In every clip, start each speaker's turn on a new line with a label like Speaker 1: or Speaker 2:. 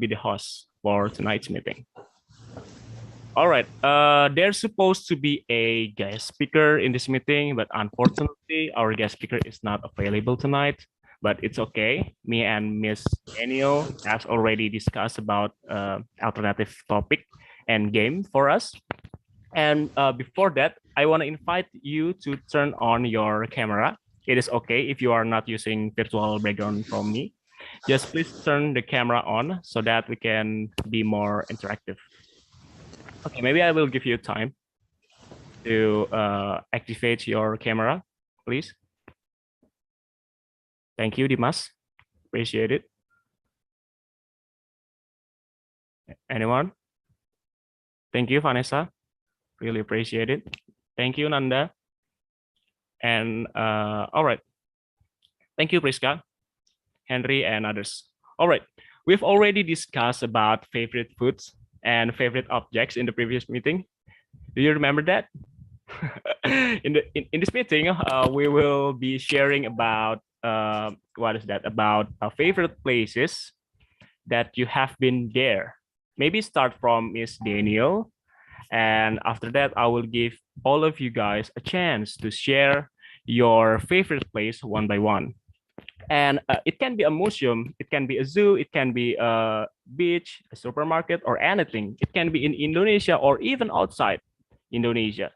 Speaker 1: be the host for tonight's meeting. All right, there's supposed to be a guest speaker in this meeting, but unfortunately, our guest speaker is not available tonight. But it's okay. Me and Miss Daniel has already discussed about alternative topic and game for us. And before that, I want to invite you to turn on your camera. It is okay if you are not using virtual background from me. Just please turn the camera on so that we can be more interactive. Okay, maybe I will give you time to activate your camera, please. Thank you, Dimas. Appreciate it. Anyone? Thank you, Vanessa. Really appreciate it. Thank you, Nanda. And all right. Thank you, Priska, Henry, and others. All right. We've already discussed about favorite foods and favorite objects in the previous meeting. Do you remember that? in this meeting, we will be sharing about what is that? About favorite places that you have been there. Maybe start from Miss Daniel, and after that, I will give all of you guys a chance to share your favorite place one by one. And it can be a museum, it can be a zoo, it can be a beach, a supermarket, or anything. It can be in Indonesia or even outside Indonesia.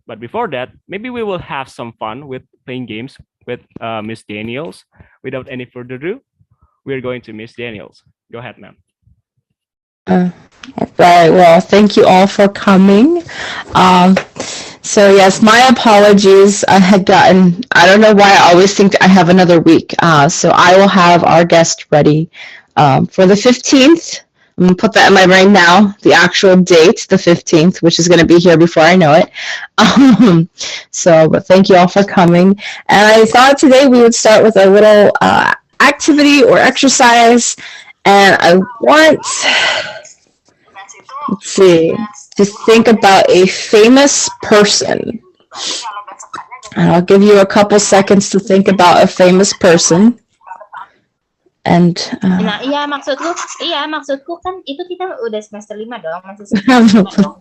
Speaker 1: But before that, maybe we will have some fun with playing games with Miss Daniels. Without any further ado, we're going to Miss Daniels. Go ahead, ma'am.
Speaker 2: All right. Well, thank you all for coming. So yes, my apologies. I had gotten, I don't know why I always think I have another week. So I will have our guest ready for the 15th. I'm going to put that in my brain now, the actual date, the 15th, which is going to be here before I know it. But thank you all for coming. And I thought today we would start with a little activity or exercise. And I want, let's see, to think about a famous person. And I'll give you a couple seconds to think about a famous person. And
Speaker 3: nah, iya maksudku kan itu kita udah semester 5 dong, masih semester 5 dong.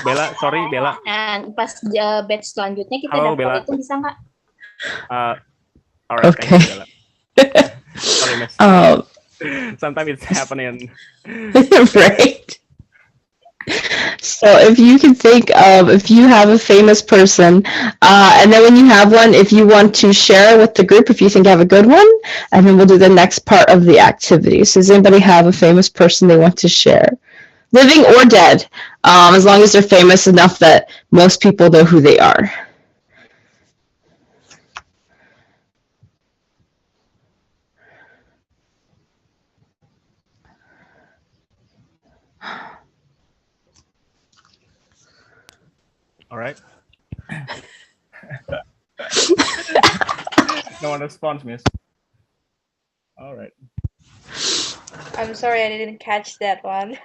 Speaker 1: Bella, sorry Bella.
Speaker 3: And pas batch selanjutnya kita
Speaker 1: Halo,
Speaker 3: daftar
Speaker 1: Bella.
Speaker 3: itu bisa nggak?
Speaker 1: Alright,
Speaker 2: okay.
Speaker 1: Thank you, Bella. Sorry, miss. Sometimes it's happening.
Speaker 2: Right. So if you can think of, if you have a famous person, and then when you have one, if you want to share with the group, if you think you have a good one, and then we'll do the next part of the activity. So does anybody have a famous person they want to share? Living or dead, as long as they're famous enough that most people know who they are.
Speaker 1: All right. No one responds, miss. All right.
Speaker 4: I'm sorry, I didn't catch that one.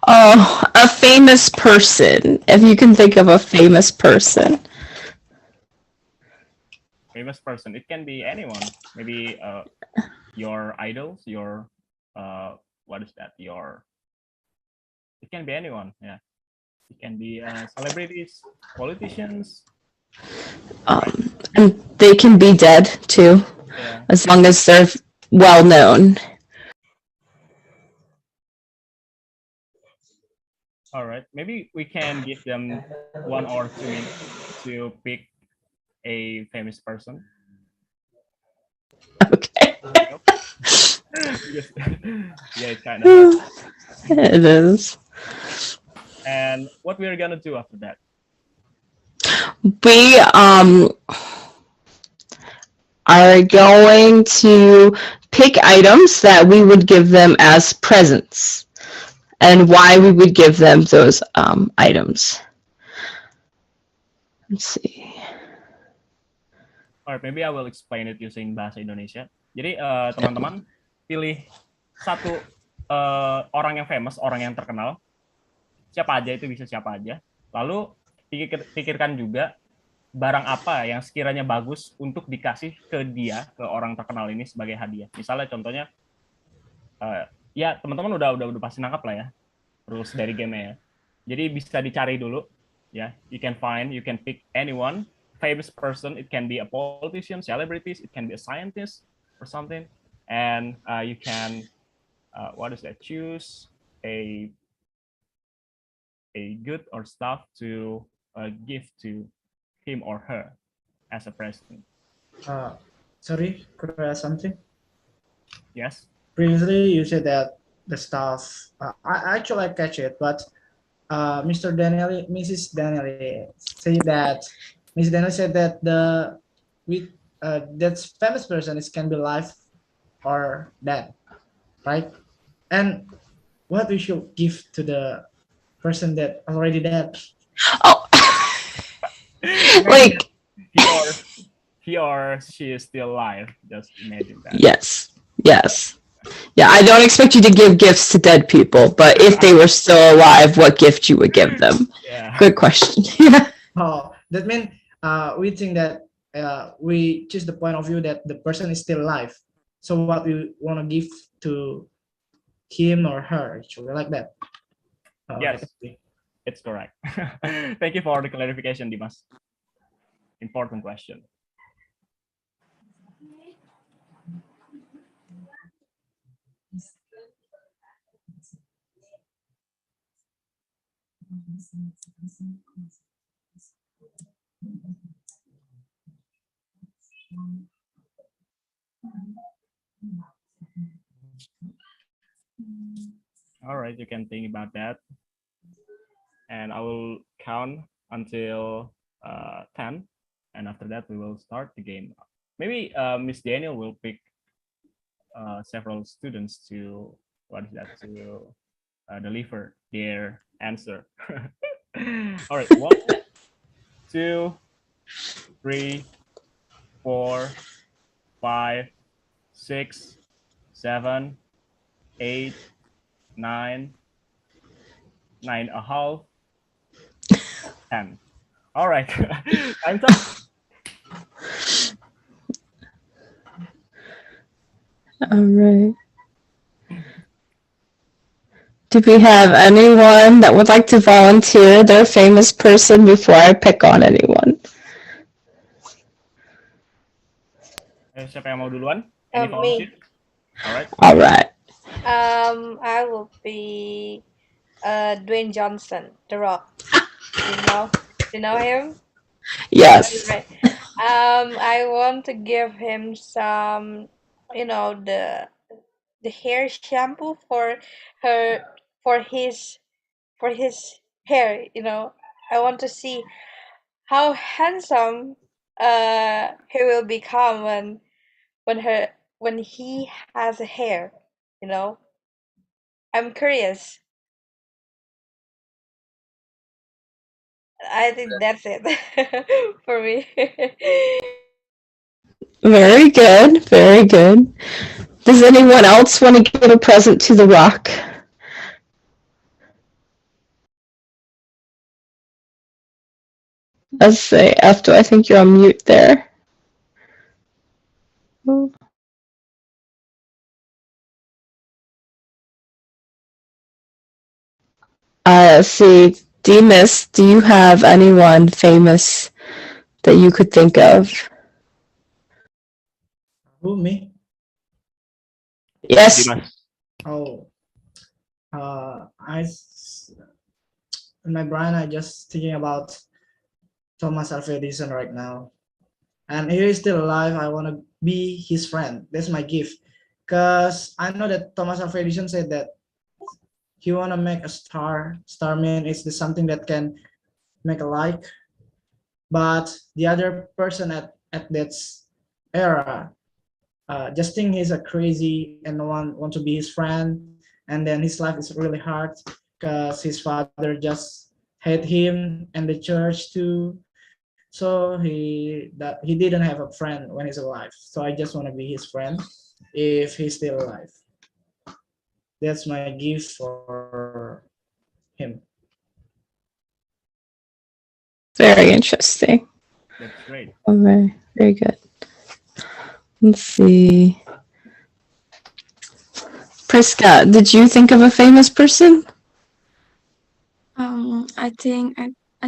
Speaker 2: Oh, a famous person. If you can think of a famous person.
Speaker 1: Famous person. It can be anyone. Maybe your idols, your what is that? It can be anyone. Yeah. It can be celebrities, politicians.
Speaker 2: And they can be dead too, yeah, as long as they're well known.
Speaker 1: All right, maybe we can give them 1 or 2 minutes to pick a famous person.
Speaker 2: Okay.
Speaker 1: Yeah, it's kind of hard.
Speaker 2: It is.
Speaker 1: And what we're gonna do after that?
Speaker 2: We are going to pick items that we would give them as presents and why we would give them those items. Let's see.
Speaker 1: Alright, maybe I will explain it using bahasa Indonesia. Jadi teman-teman pilih satu orang yang famous, orang yang terkenal. Siapa aja, itu bisa siapa aja. Lalu pikirkan juga barang apa yang sekiranya bagus untuk dikasih ke dia, ke orang terkenal ini sebagai hadiah. Misalnya contohnya Ya teman-teman udah pasti nangkap lah ya rules dari game ya. Jadi bisa dicari dulu ya. You can pick anyone, famous person. It can be a politician, celebrities. It can be a scientist or something. And you can what is that? Choose a good or stuff to give to him or her as a present.
Speaker 5: Sorry, could I ask something?
Speaker 1: Yes.
Speaker 5: Previously, you said that the staff. I actually catch it, but Mr. Daniel, Mrs. Daniel said that Mrs. Daniel said that that famous person is can be live or dead, right? And what we should give to the person that already dead?
Speaker 2: Oh, like
Speaker 1: he or she is still alive. Just imagine that.
Speaker 2: yes. Yeah, I don't expect you to give gifts to dead people, but if they were still alive, what gift you would give them?
Speaker 1: Yeah.
Speaker 2: Good question. Yeah.
Speaker 5: Oh, that means we think that we choose the point of view that the person is still alive. So what we want to give to him or her, actually, like that.
Speaker 1: Yes, it's correct. Thank you for the clarification, Dimas. Important question. All right, you can think about that. And I will count until 10. And after that, we will start the game. Maybe Miss Daniel will pick several students to, to deliver their answer. All right, 1, 2, 3, 4, 5, 6, 7, 8, 9, 9.5, 10. All right, time's up.
Speaker 2: All right. Do we have anyone that would like to volunteer their famous person before I pick on anyone?
Speaker 1: Siapa yang mau duluan?
Speaker 4: Me.
Speaker 1: All right.
Speaker 2: All right.
Speaker 4: I will be Dwayne Johnson, The Rock. You know him?
Speaker 2: Yes.
Speaker 4: Right. I want to give him some, the hair shampoo for her for his hair. I want to see how handsome he will become when he has a hair. I'm curious. I think that's it for me.
Speaker 2: Very good. Very good. Does anyone else want to give a present to The Rock? Let's say, Efto, I think you're on mute there. See, Demas, do you have anyone famous that you could think of?
Speaker 5: Who, me?
Speaker 2: Yes.
Speaker 5: Oh, in my brain, I just thinking about Thomas Alva Edison right now, and he is still alive. I want to be his friend. That's my gift, cause I know that Thomas Alva Edison said that he want to make a star. Star mean is something that can make a light, but the other person at that era just think he's a crazy and no one want to be his friend, and then his life is really hard because his father just hate him and the church too, so he didn't have a friend when he's alive. So I just want to be his friend if he's still alive. That's my gift for him.
Speaker 2: Very interesting.
Speaker 1: That's great.
Speaker 2: All right. Very good. Let's see. Priska, did you think of a famous person?
Speaker 6: I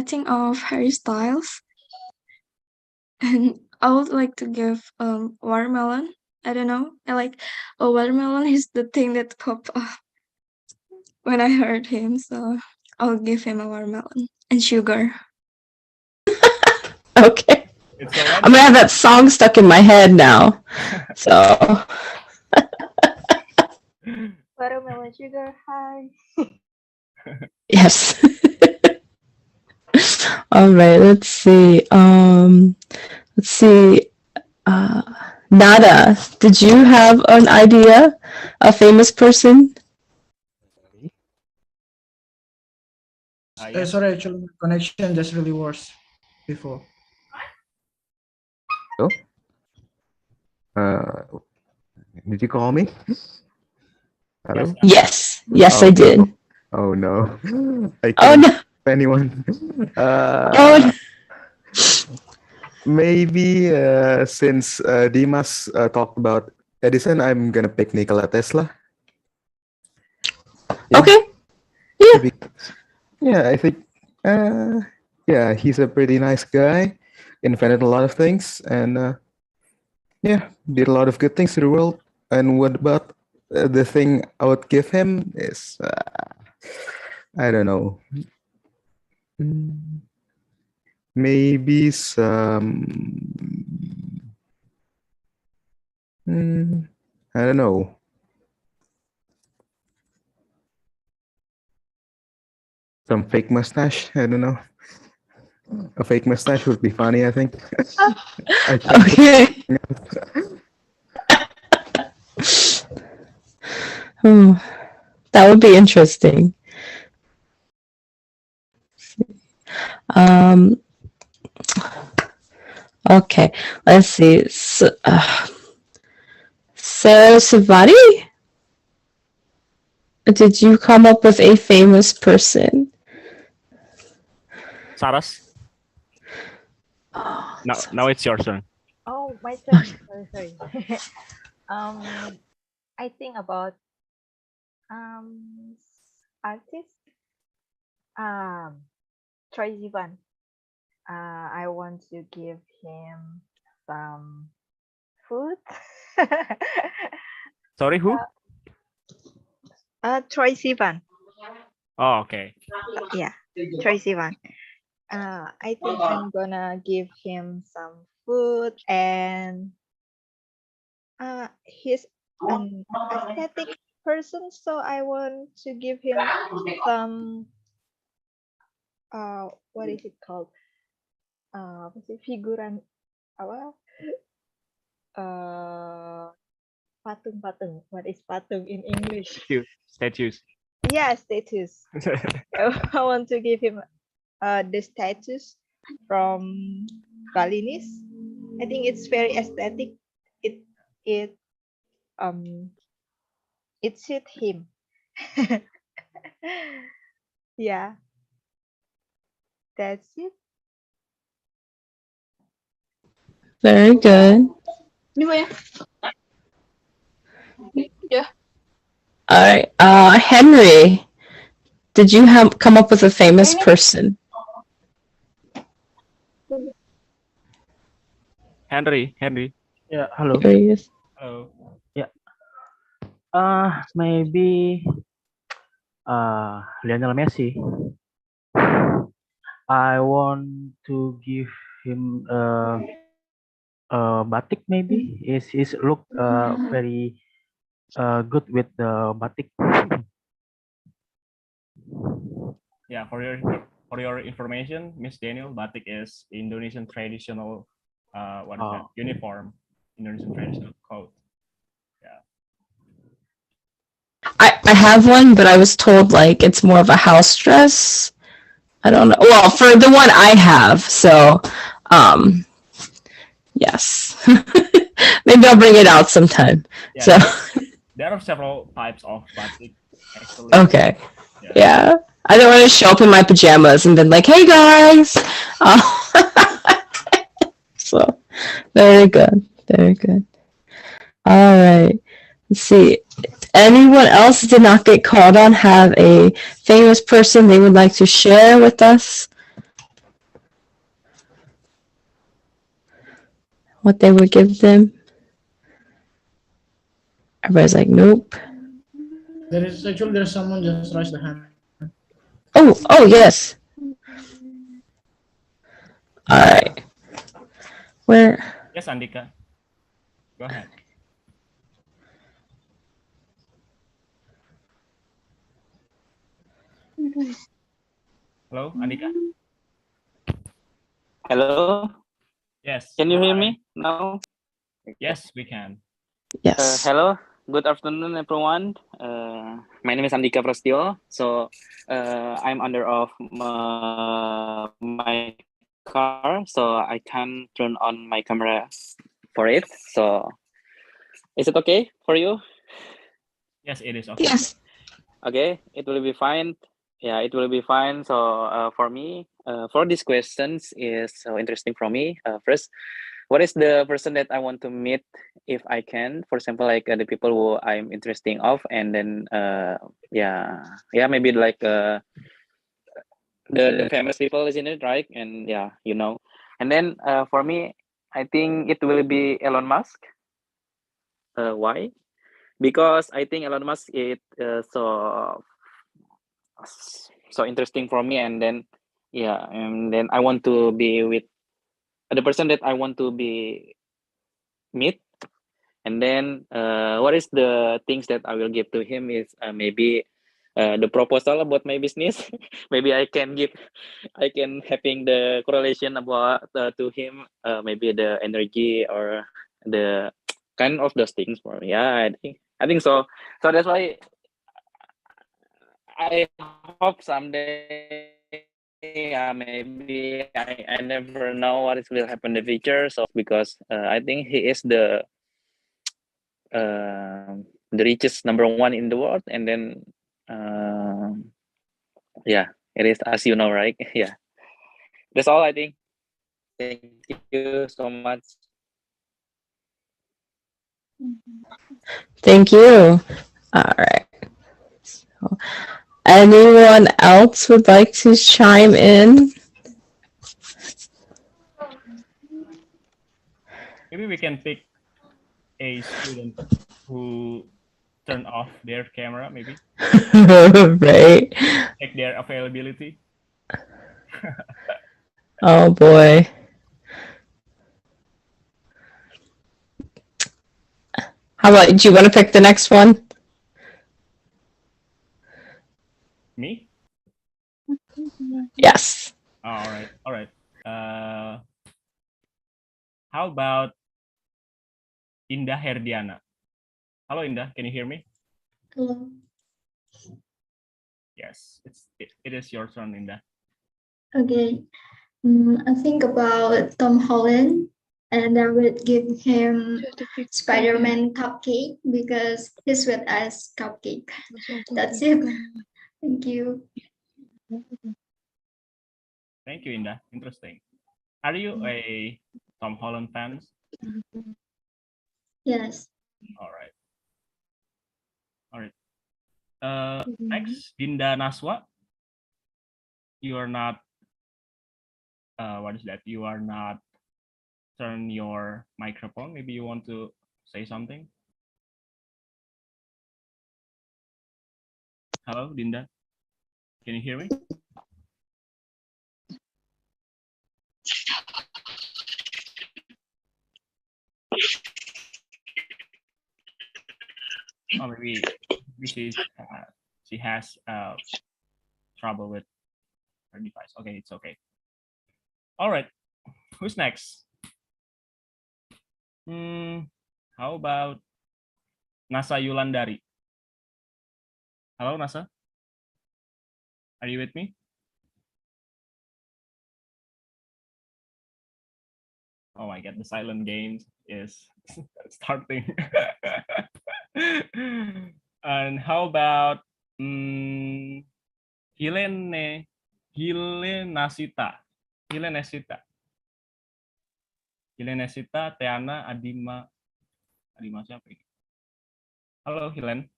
Speaker 6: think of Harry Styles, and I would like to give watermelon. I don't know. I like a watermelon is the thing that popped up when I heard him, so I'll give him a watermelon and sugar.
Speaker 2: Okay.
Speaker 1: It's so
Speaker 2: I'm gonna have that song stuck in my head now. So
Speaker 4: Watermelon sugar high.
Speaker 2: yes. All right, let's see. Nada, did you have an idea? A famous person?
Speaker 1: yes.
Speaker 5: Sorry, actually, my connection just really worse before.
Speaker 7: Did you call me? Hello?
Speaker 2: Yes. Yes, I did.
Speaker 7: Oh no. I
Speaker 2: Oh
Speaker 7: can't
Speaker 2: no.
Speaker 7: anyone.
Speaker 2: Oh no.
Speaker 7: Maybe since Dimas talked about Edison, I'm gonna pick Nikola Tesla. Yeah.
Speaker 2: Okay. Yeah.
Speaker 7: Yeah, I think yeah, he's a pretty nice guy. Invented a lot of things and yeah, did a lot of good things to the world. And what about the thing I would give him is I don't know. Maybe some. I don't know. Some fake mustache. I don't know. A fake mustache would be funny, I think.
Speaker 2: Okay. That would be interesting. Okay, let's see. Sarah Savati? Did you come up with a famous person?
Speaker 1: Saras. Now it's your turn.
Speaker 8: Oh, my turn. Sorry. I think about artist. Troy Sivan. I want to give him some food.
Speaker 1: Sorry, who?
Speaker 8: Troy Sivan.
Speaker 1: Oh, okay.
Speaker 8: Yeah, Troy Sivan. I think I'm gonna give him some food and he's an aesthetic person, so I want to give him some what is it called? Apa sih figuran apa? Patung-patung. What is patung in English?
Speaker 1: Statues.
Speaker 8: Yeah, statues. I want to give him the statues from Balinese. I think it's very aesthetic. It suit him. Yeah, that's it.
Speaker 2: Very good.
Speaker 6: Yeah.
Speaker 2: All right. Henry, did you come up with a famous person?
Speaker 1: Henry.
Speaker 9: Yeah, hello.
Speaker 2: Here he is.
Speaker 1: Hello.
Speaker 9: Maybe Lionel Messi. I want to give him batik maybe. His look very good with the batik.
Speaker 1: Yeah, for your information, Miss Daniel, batik is Indonesian traditional uniform, Indonesian traditional coat. Yeah.
Speaker 2: I have one, but I was told like it's more of a house dress. I don't know. Well, for the one I have, so yes. Maybe I'll bring it out sometime.
Speaker 1: Yeah,
Speaker 2: So
Speaker 1: there are several types of batik actually.
Speaker 2: okay. Yeah. I don't want to show up in my pajamas and then like, hey guys. So very good. Very good. All right. Let's see. Anyone else did not get called on have a famous person they would like to share with us? What they would give them? Everybody's like, nope.
Speaker 5: There's someone just raised the hand.
Speaker 2: Oh, yes. All right. Where?
Speaker 1: Yes, Andika. Go ahead. Hello, Andika.
Speaker 10: Hello,
Speaker 1: Yes.
Speaker 10: can you
Speaker 1: go
Speaker 10: hear
Speaker 1: ahead.
Speaker 10: me now?
Speaker 1: Yes, we can.
Speaker 2: Yes.
Speaker 10: Hello, good afternoon, everyone. My name is Andika Prastio. So, I'm under of my car, so I can turn on my camera for it. So, is it okay for you?
Speaker 1: Yes, it is okay.
Speaker 2: Yes.
Speaker 10: Okay, it will be fine. Yeah, it will be fine. So, for me, for these questions is so interesting for me. First, what is the person that I want to meet if I can? For example, like the people who I'm interesting of, and then maybe like the famous people is in it, right? And yeah, and then for me, I think it will be Elon Musk. Why? Because I think Elon Musk is so interesting for me, and then and then I want to be with the person that I want to be meet. And then what is the things that I will give to him is maybe the proposal about my business. Maybe I can having the correlation about to him, maybe the energy or the kind of those things for me. Yeah, I think so. So that's why I hope someday, maybe I never know what will happen in the future. So because I think he is the richest number one in the world, and then it is, as you know, right? Yeah, that's all I think. Thank you so much.
Speaker 2: Thank you. All right. So, anyone else would like to chime in?
Speaker 1: Maybe we can pick a student who turn off their camera, maybe
Speaker 2: Right.
Speaker 1: check their availability.
Speaker 2: Oh boy. How about, do you want to pick the next one?
Speaker 1: Me?
Speaker 2: Yes.
Speaker 1: All right. How about Indah Herdiana? Hello, Indah. Can you hear me?
Speaker 6: Hello.
Speaker 1: Yes, it is your turn, Indah.
Speaker 6: Okay. I think about Tom Holland, and I would give him Spider-Man cupcake because he's with us cupcake. That's it. Thank you.
Speaker 1: Thank you, Indah. Interesting. Are you a Tom Holland fan?
Speaker 6: Yes.
Speaker 1: All right. Next, Dinda Naswa. You are not. What is that? You are not. Turn your microphone. Maybe you want to say something. Hello, Dinda. Can you hear me? Oh, maybe she has trouble with her device. Okay, it's okay. All right. Who's next? How about Nasa Yulandari? Hello, Nasa. Are you with me? Oh my God, the silent game is starting. And how about Hilenasita? Hilenasita, Teana, Adima siapa ini? Hello, Helen.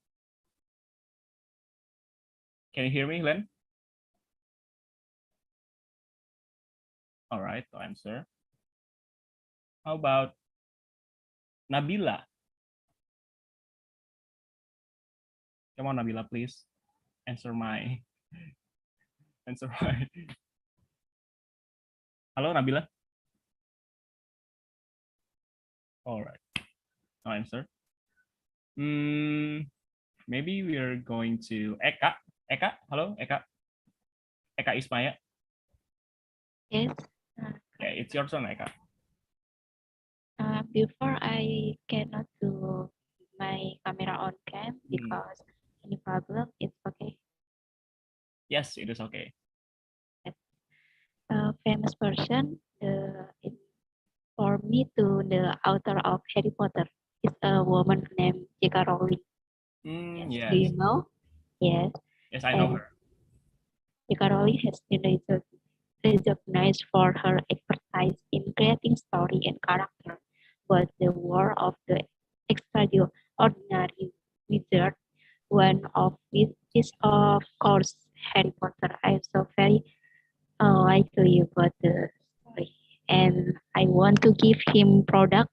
Speaker 1: Can you hear me, Helen? All right, to answer. How about Nabila? Come on, Nabila, please answer my answer my. Hello, Nabila. All right, no answer. Maybe we are going to Eka. Eka, hello, Eka. Eka Ismaya.
Speaker 11: Yes.
Speaker 1: Yeah, it's your turn, Eka.
Speaker 11: Before I cannot do my camera on cam because any problem, it's okay.
Speaker 1: Yes, it is okay.
Speaker 11: Famous person, for me to the author of Harry Potter is a woman named J.K. Rowling.
Speaker 1: Yes.
Speaker 11: Do you know? Yes.
Speaker 1: Yes, I know her.
Speaker 11: J.K. Rowling has been recognized for her expertise in creating story and character, but the world of the extraordinary wizard, one of which is of course Harry Potter. I'm so very likely about the story, and I want to give him product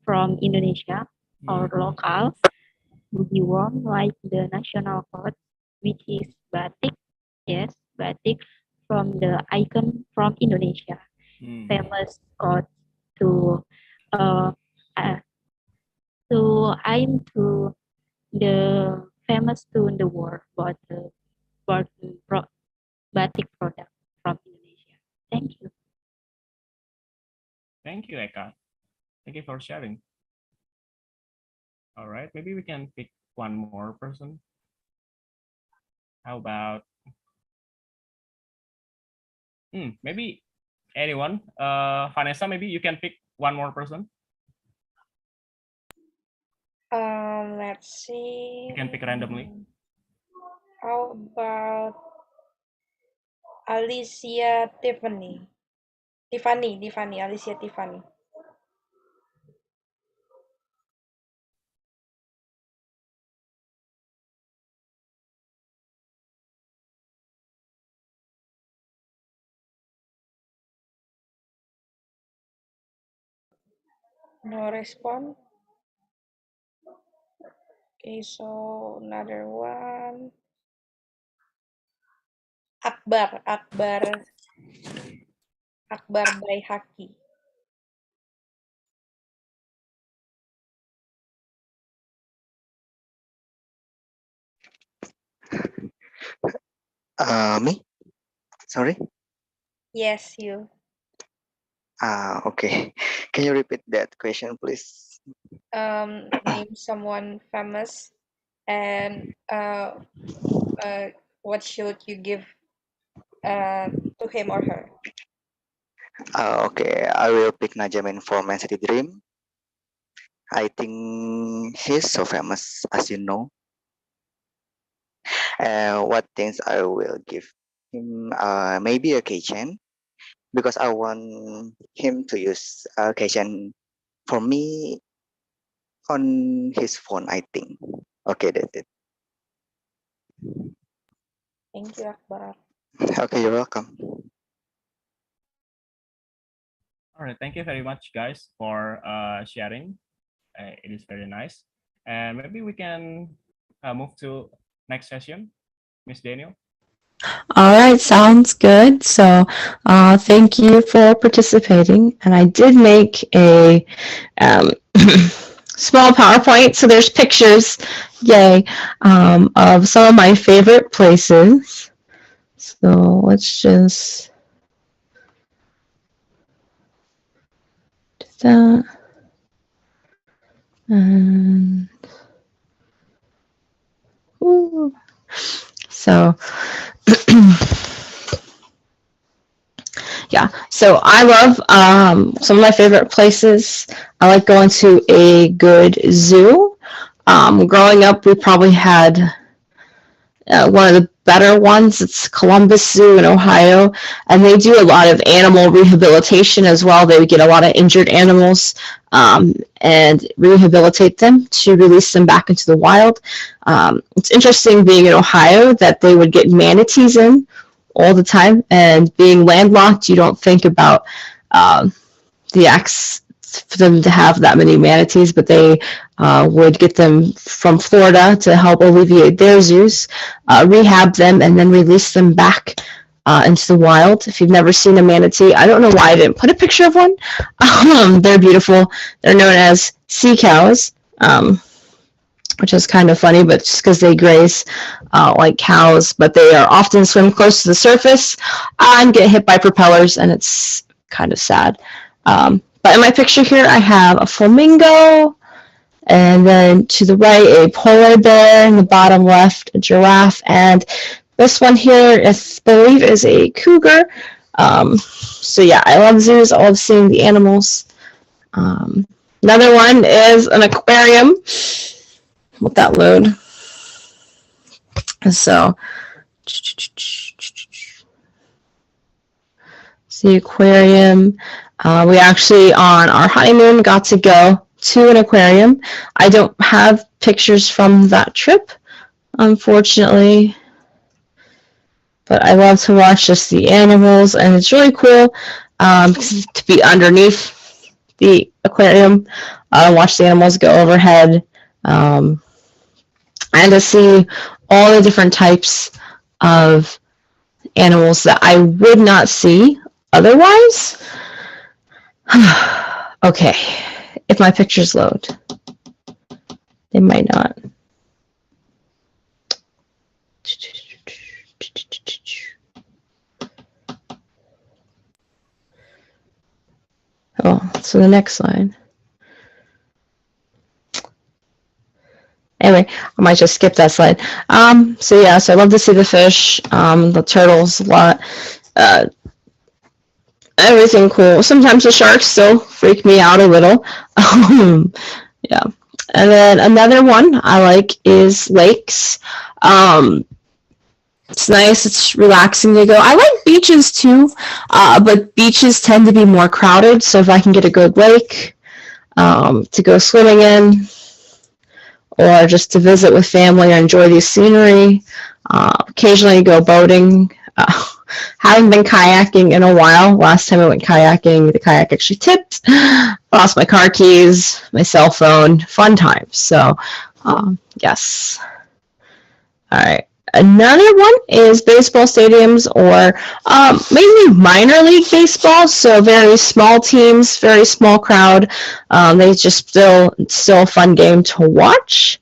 Speaker 11: from Indonesia or local to be worn like the national cloth, which is batik. Yes, batik from the icon from Indonesia, famous cloth to uh, uh to aim to the famous to the world about the batik product from Indonesia. Thank you.
Speaker 1: Thank you, Eka. Thank you for sharing. All right, maybe we can pick one more person. How about maybe anyone? Vanessa, maybe you can pick one more person.
Speaker 4: Let's see.
Speaker 1: You can pick randomly.
Speaker 4: How about Alicia Tiffany? Alicia Tiffany. No response. Okay, so another one. Akbar by Haki.
Speaker 12: Me? Sorry?
Speaker 4: Yes, you.
Speaker 12: Okay. Can you repeat that question, please?
Speaker 4: Name someone famous and what should you give to him or her?
Speaker 12: Okay, I will pick Najamin for Man City Dream. I think he's so famous, as you know. What things I will give him? Maybe a keychain, because I want him to use a keychain for me on his phone, I think. Okay, that's it.
Speaker 4: Thank you, Akbar.
Speaker 12: Okay, you're welcome.
Speaker 1: All right, thank you very much, guys, for sharing. It is very nice. And maybe we can move to next session, Miss Daniel.
Speaker 2: All right, sounds good. So, thank you for participating. And I did make a small PowerPoint, so there's pictures, yay, of some of my favorite places. So let's just do that. And woo. So yeah, so I love some of my favorite places. I like going to a good zoo. Growing up, we probably had one of the better ones. It's Columbus Zoo in Ohio, and they do a lot of animal rehabilitation as well. They would get a lot of injured animals and rehabilitate them to release them back into the wild. It's interesting being in Ohio that they would get manatees in all the time, and being landlocked, you don't think about the acts for them to have that many manatees, but they would get them from Florida to help alleviate their zoos, rehab them, and then release them back into the wild. If you've never seen a manatee, I don't know why I didn't put a picture of one. They're beautiful. They're known as sea cows, which is kind of funny, but just because they graze like cows, but they are often swim close to the surface and get hit by propellers, and it's kind of sad. But in my picture here, I have a flamingo, and then to the right, a polar bear, in the bottom left, a giraffe, and this one here, I believe, is a cougar. So yeah, I love zoos. I love seeing the animals. Another one is an aquarium. Let that load. So, it's the aquarium. We actually, on our honeymoon, got to go to an aquarium. I don't have pictures from that trip, unfortunately, but I love to watch just the animals, and it's really cool to be underneath the aquarium, watch the animals go overhead, and to see all the different types of animals that I would not see otherwise. Okay, if my pictures load, they might not. Oh, so the next slide. Anyway, I might just skip that slide. So yeah, so I love to see the fish, the turtles a lot, everything cool. Sometimes the sharks still freak me out a little. Yeah. And then another one I like is lakes. It's nice, it's relaxing to go. I like beaches too, but beaches tend to be more crowded. So if I can get a good lake to go swimming in, or just to visit with family or enjoy the scenery, occasionally go boating. Haven't been kayaking in a while. Last time I went kayaking, the kayak actually tipped. Lost my car keys, my cell phone. Fun times. So, yes. All right. Another one is baseball stadiums, or mainly minor league baseball. So very small teams, very small crowd. They just still a fun game to watch.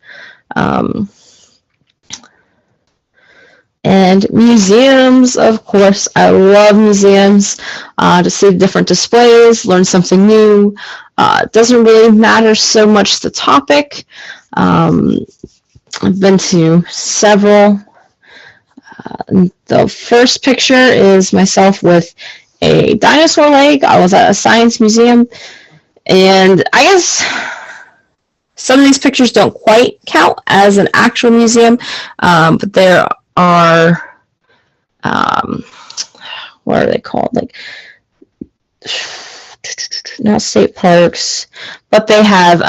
Speaker 2: And museums, of course, I love museums, to see different displays, learn something new. It doesn't really matter so much the topic. I've been to several. The first picture is myself with a dinosaur leg. I was at a science museum, and I guess some of these pictures don't quite count as an actual museum, but there are, what are they called? Like, not state parks, but they have,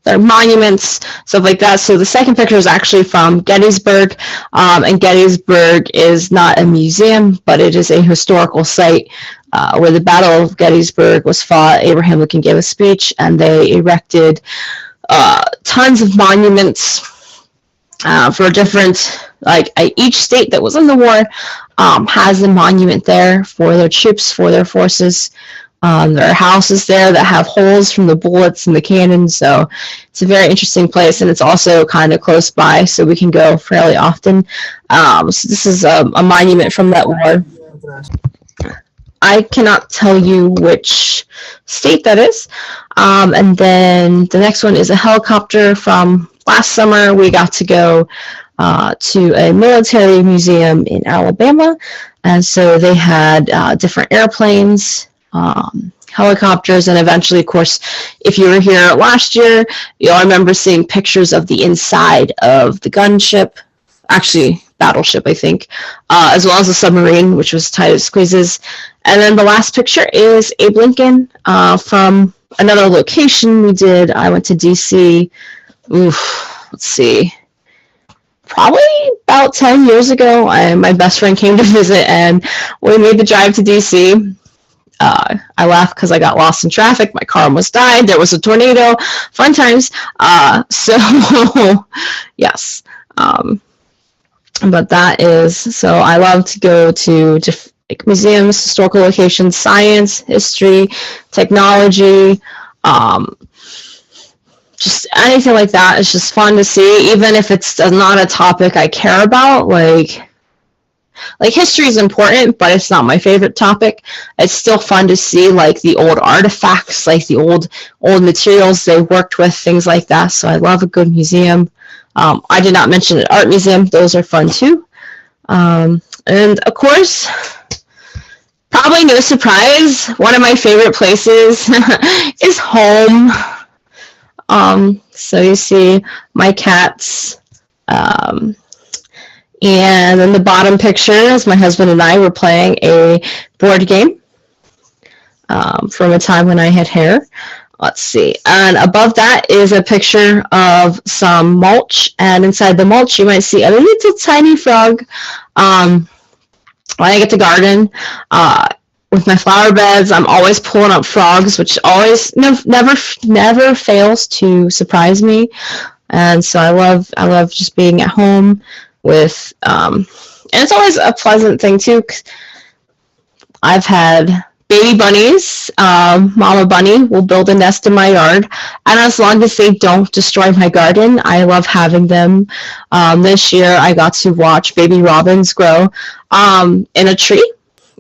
Speaker 2: they're monuments, stuff like that. So the second picture is actually from Gettysburg, and Gettysburg is not a museum, but it is a historical site where the Battle of Gettysburg was fought. Abraham Lincoln gave a speech, and they erected tons of monuments for different, like each state that was in the war has a monument there for their troops, for their forces. There are houses there that have holes from the bullets and the cannons, so it's a very interesting place, and it's also kind of close by, so we can go fairly often. So this is a monument from that war. I cannot tell you which state that is. And then the next one is a helicopter from last summer. We got to go to a military museum in Alabama, and so they had different airplanes, helicopters, and eventually, of course, if you were here last year, you'll remember seeing pictures of the inside of the gunship, actually battleship, I think, as well as the submarine, which was tight as squeezes. And then the last picture is Abe Lincoln from another location we did. I went to DC. Let's see. Probably about 10 years ago, my best friend came to visit, and we made the drive to DC. I laughed because I got lost in traffic. My car almost died. There was a tornado. Fun times. So, yes. But that is, so I love to go to like museums, historical locations, science, history, technology, just anything like that. It's just fun to see, even if it's not a topic I care about. Like history is important, but it's not my favorite topic. It's still fun to see like the old artifacts, like the old materials they worked with, things like that. So I love a good museum. I did not mention an art museum. Those are fun too. And of course, probably no surprise, one of my favorite places is home. So you see my cats. And then the bottom picture is my husband and I were playing a board game from a time when I had hair. Let's see. And above that is a picture of some mulch. And inside the mulch, you might see a little tiny frog. When I get to garden, with my flower beds, I'm always pulling up frogs, which always never fails to surprise me. And so I love just being at home with, and it's always a pleasant thing too. 'Cause I've had baby bunnies. Mama bunny will build a nest in my yard, and as long as they don't destroy my garden, I love having them. This year, I got to watch baby robins grow in a tree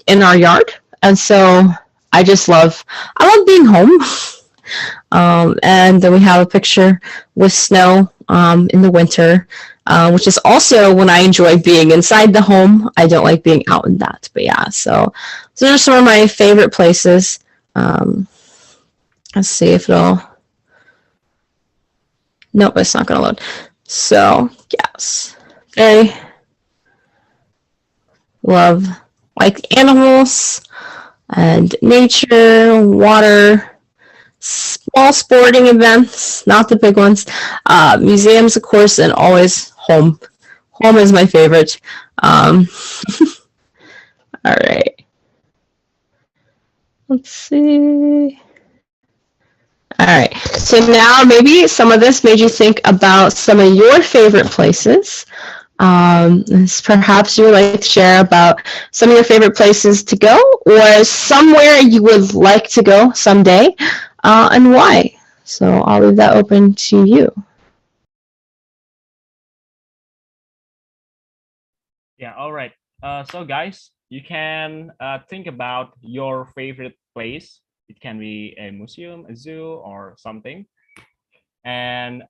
Speaker 2: in our yard, and so I love being home. And then we have a picture with snow in the winter, which is also when I enjoy being inside the home. I don't like being out in that, but yeah, so those are some of my favorite places. Let's see if it'll, nope, it's not gonna load. So yes, very love like animals and nature, water, small sporting events, not the big ones, museums, of course, and always home. Home is my favorite. All right. Let's see. All right. So now maybe some of this made you think about some of your favorite places. Perhaps you would like to share about some of your favorite places to go, or somewhere you would like to go someday, and why. So I'll leave that open to you.
Speaker 1: Yeah, all right. So guys, you can think about your favorite place. It can be a museum, a zoo, or something. And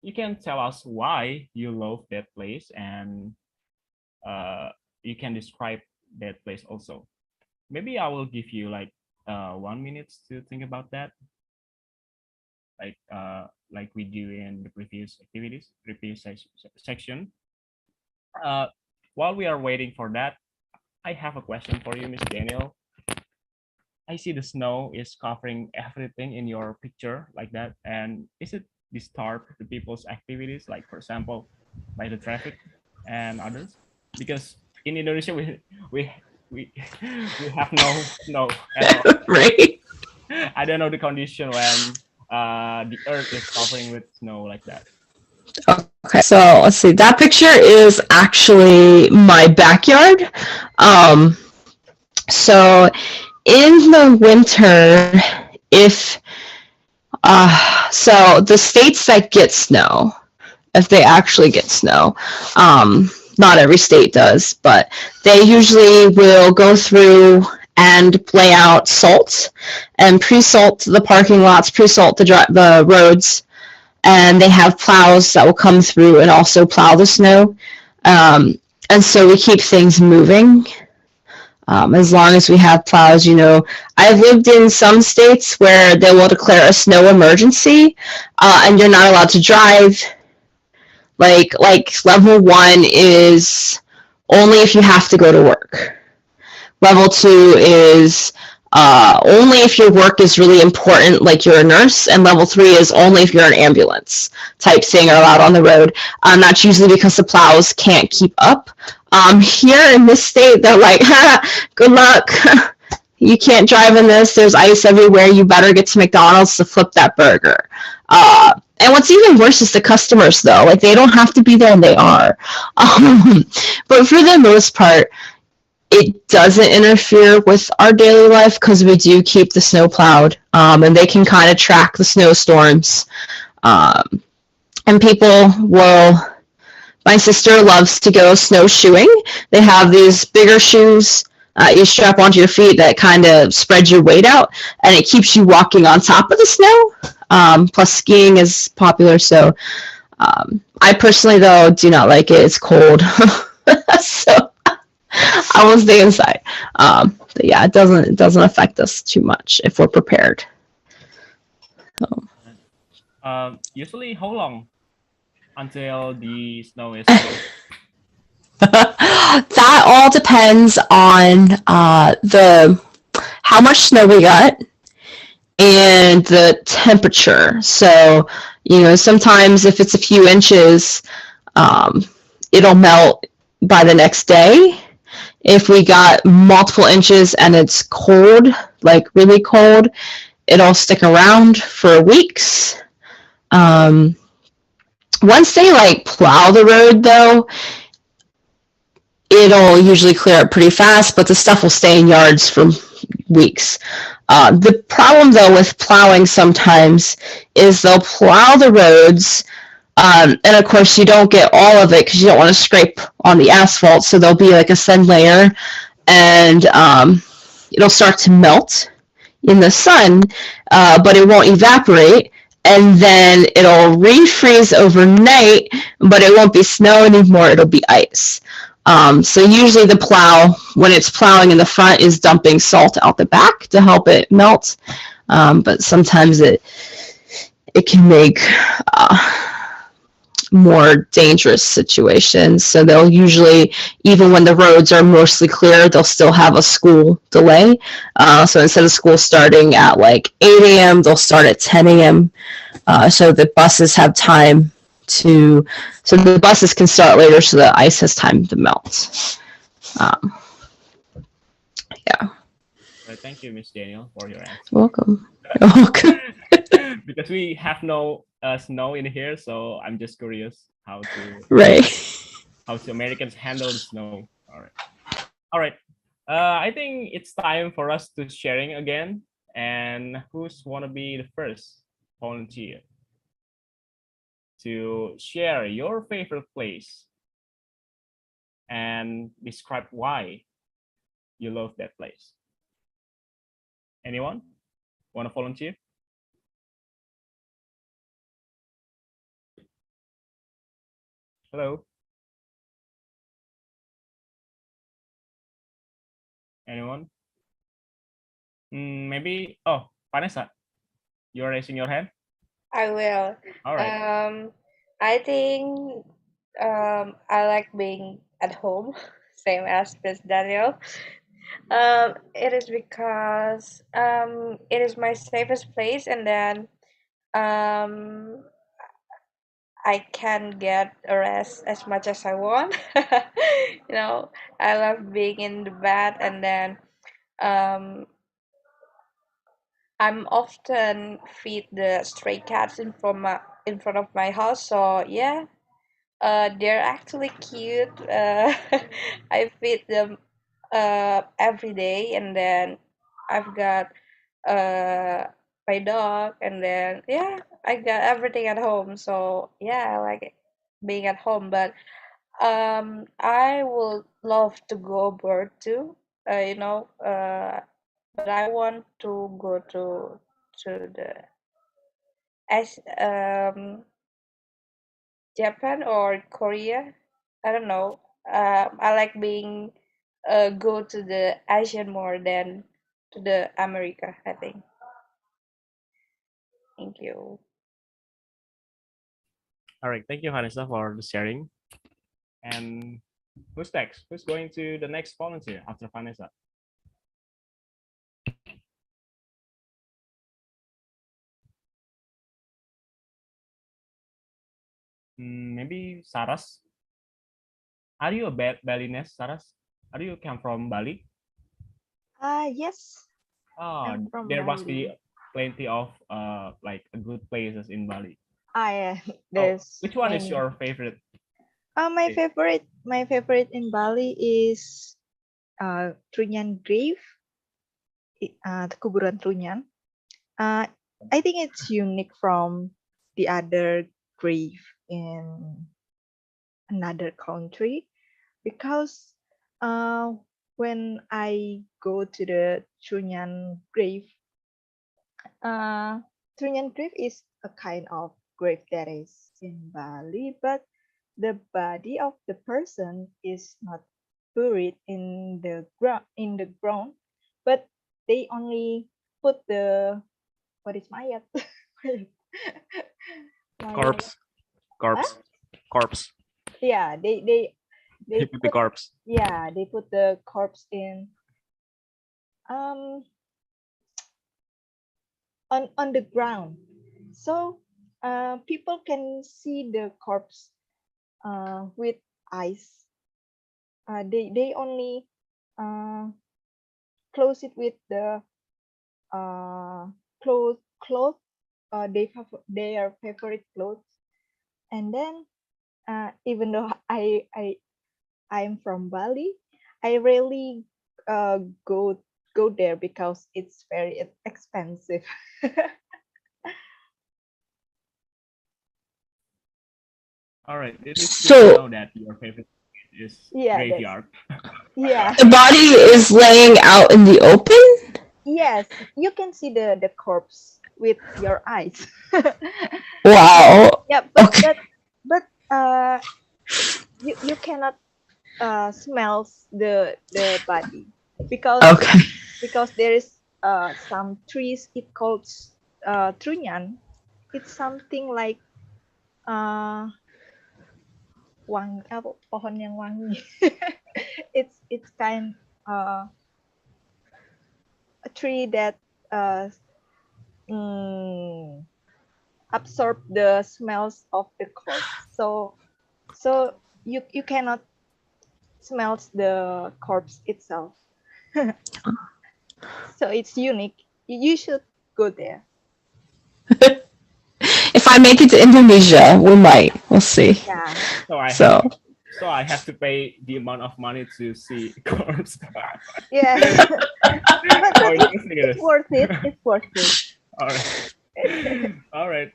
Speaker 1: you can tell us why you love that place, and you can describe that place also. Maybe I will give you like 1 minute to think about that, like we do in the previous section. While we are waiting for that, I have a question for you, Miss Daniel. I see the snow is covering everything in your picture like that, and is it disturb the people's activities, like for example, by the traffic and others? Because in Indonesia we have no snow at all.
Speaker 2: Right.
Speaker 1: I don't know the condition when the earth is covering with snow like that.
Speaker 2: Okay, so let's see. That picture is actually my backyard. So in the winter, so the states that get snow, if they actually get snow, not every state does, but they usually will go through and lay out salt and pre-salt the parking lots, pre-salt the roads, and they have plows that will come through and also plow the snow. And so we keep things moving. As long as we have plows, I've lived in some states where they will declare a snow emergency, and you're not allowed to drive. Like level 1 is only if you have to go to work. Level 2 is only if your work is really important, like you're a nurse, and level 3 is only if you're an ambulance type thing are allowed on the road. That's usually because the plows can't keep up. Here in this state, they're like, good luck. You can't drive in this. There's ice everywhere. You better get to McDonald's to flip that burger. And what's even worse is the customers, though. Like, they don't have to be there, and they are. But for the most part, it doesn't interfere with our daily life because we do keep the snow plowed, and they can kind of track the snowstorms. And people will. My sister loves to go snowshoeing. They have these bigger shoes you strap onto your feet that kind of spread your weight out, and it keeps you walking on top of the snow. Plus, skiing is popular, so I personally, though, do not like it. It's cold, so I will stay inside. But yeah, it doesn't affect us too much if we're prepared. So.
Speaker 1: Usually, how long until the snow is?
Speaker 2: That all depends on how much snow we got and the temperature. So, sometimes if it's a few inches, it'll melt by the next day. If we got multiple inches and it's cold, like really cold, it'll stick around for weeks. Once they plow the road, though, it'll usually clear up pretty fast, but the stuff will stay in yards for weeks. The problem, though, with plowing sometimes is they'll plow the roads, and of course you don't get all of it because you don't want to scrape on the asphalt, so there'll be like a thin layer, and it'll start to melt in the sun, but it won't evaporate, and then it'll refreeze overnight, but it won't be snow anymore, it'll be ice. So usually the plow, when it's plowing in the front, is dumping salt out the back to help it melt. But sometimes it can make more dangerous situations. So they'll usually, even when the roads are mostly clear, they'll still have a school delay. So instead of school starting at 8 a.m., they'll start at 10 a.m. So the buses have time so the buses can start later so the ice has time to melt. Yeah.
Speaker 1: Right, thank you, Miss Daniel, for your answer.
Speaker 2: Welcome. You're welcome.
Speaker 1: Because we have no snow in here, so I'm just curious how Americans handle the snow. All right. I think it's time for us to sharing again. And who's want to be the first volunteer to share your favorite place and describe why you love that place? Anyone want to volunteer? Hello? Anyone? Maybe, Vanessa, you're raising your hand?
Speaker 4: I will.
Speaker 1: All right.
Speaker 4: I think I like being at home, same as Miss Daniel. It is because it is my safest place, and then um, I can get a rest as much as I want. I love being in the bed, and then um, I'm often feed the stray cats in front of my house. So yeah, they're actually cute. I feed them every day, and then I've got uh, my dog, and then yeah, I got everything at home. So yeah, I like being at home, but I would love to go abroad too. But I want to go to the as Japan or Korea. I don't know. I like being go to the Asian more than to the America, I think. Thank you.
Speaker 1: All right, thank you, Vanessa, for the sharing. And who's next? Who's going to the next volunteer after Vanessa? Maybe Saras. Are you a Balinese, Saras? Are you come from Bali?
Speaker 8: Yes.
Speaker 1: Oh,
Speaker 8: I'm from
Speaker 1: there must be
Speaker 8: Bali.
Speaker 1: plenty of like good places in Bali.
Speaker 8: Yeah.
Speaker 1: Oh,
Speaker 8: There's
Speaker 1: which one is
Speaker 8: many.
Speaker 1: your favorite?
Speaker 8: My
Speaker 1: place?
Speaker 8: favorite in Bali is Trunyan Grave, the kuburan Trunyan. I think it's unique from the other grave in another country because when I go to the Trunyan grave, Trunyan grave is a kind of grave that is in Bali, but the body of the person is not buried in the ground, but they only put the what is mayat?
Speaker 1: Corpse. Corpse. Corpse.
Speaker 8: Yeah, they
Speaker 1: They put the corpse.
Speaker 8: yeah, they put the corpse in on the ground, so people can see the corpse with eyes. They only close it with the cloth their favorite clothes, and then even though I'm from Bali, I rarely go there because it's very expensive.
Speaker 1: All right, it is good to
Speaker 2: So
Speaker 1: know that your favorite is
Speaker 8: Yeah,
Speaker 1: graveyard.
Speaker 8: yeah.
Speaker 2: the body is laying out in the open?
Speaker 8: Yes, you can see the corpse with your eyes.
Speaker 2: Wow.
Speaker 8: Yeah, but
Speaker 2: Okay.
Speaker 8: you cannot smells the body because
Speaker 2: Okay.
Speaker 8: there is some trees it called trunyan. It's something like pohon yang wangi. It's kind a tree that mm, absorb the smells of the corpse. So you cannot smells the corpse itself. So it's unique. You should go there.
Speaker 2: If I make it to Indonesia, we might. We'll see.
Speaker 8: Yeah.
Speaker 1: So I have to pay the amount of money to see corpse.
Speaker 8: Yeah.
Speaker 1: How interesting it
Speaker 8: it's
Speaker 1: is.
Speaker 8: worth it. It's worth it.
Speaker 1: All right. All right.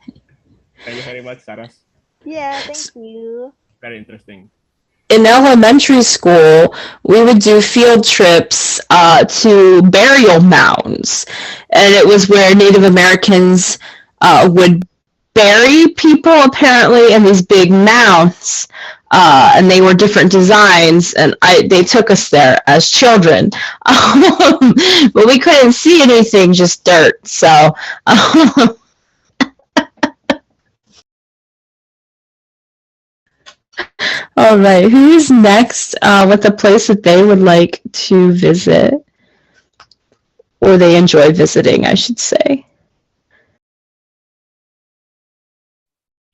Speaker 1: Thank you very much, Saras.
Speaker 8: Yeah, thank you.
Speaker 1: Very interesting.
Speaker 2: In elementary school, we would do field trips to burial mounds, and it was where Native Americans would bury people apparently in these big mounds, and they were different designs. And they took us there as children, but we couldn't see anything, just dirt. So. All right, who's next with a place that they would like to visit? Or they enjoy visiting, I should say.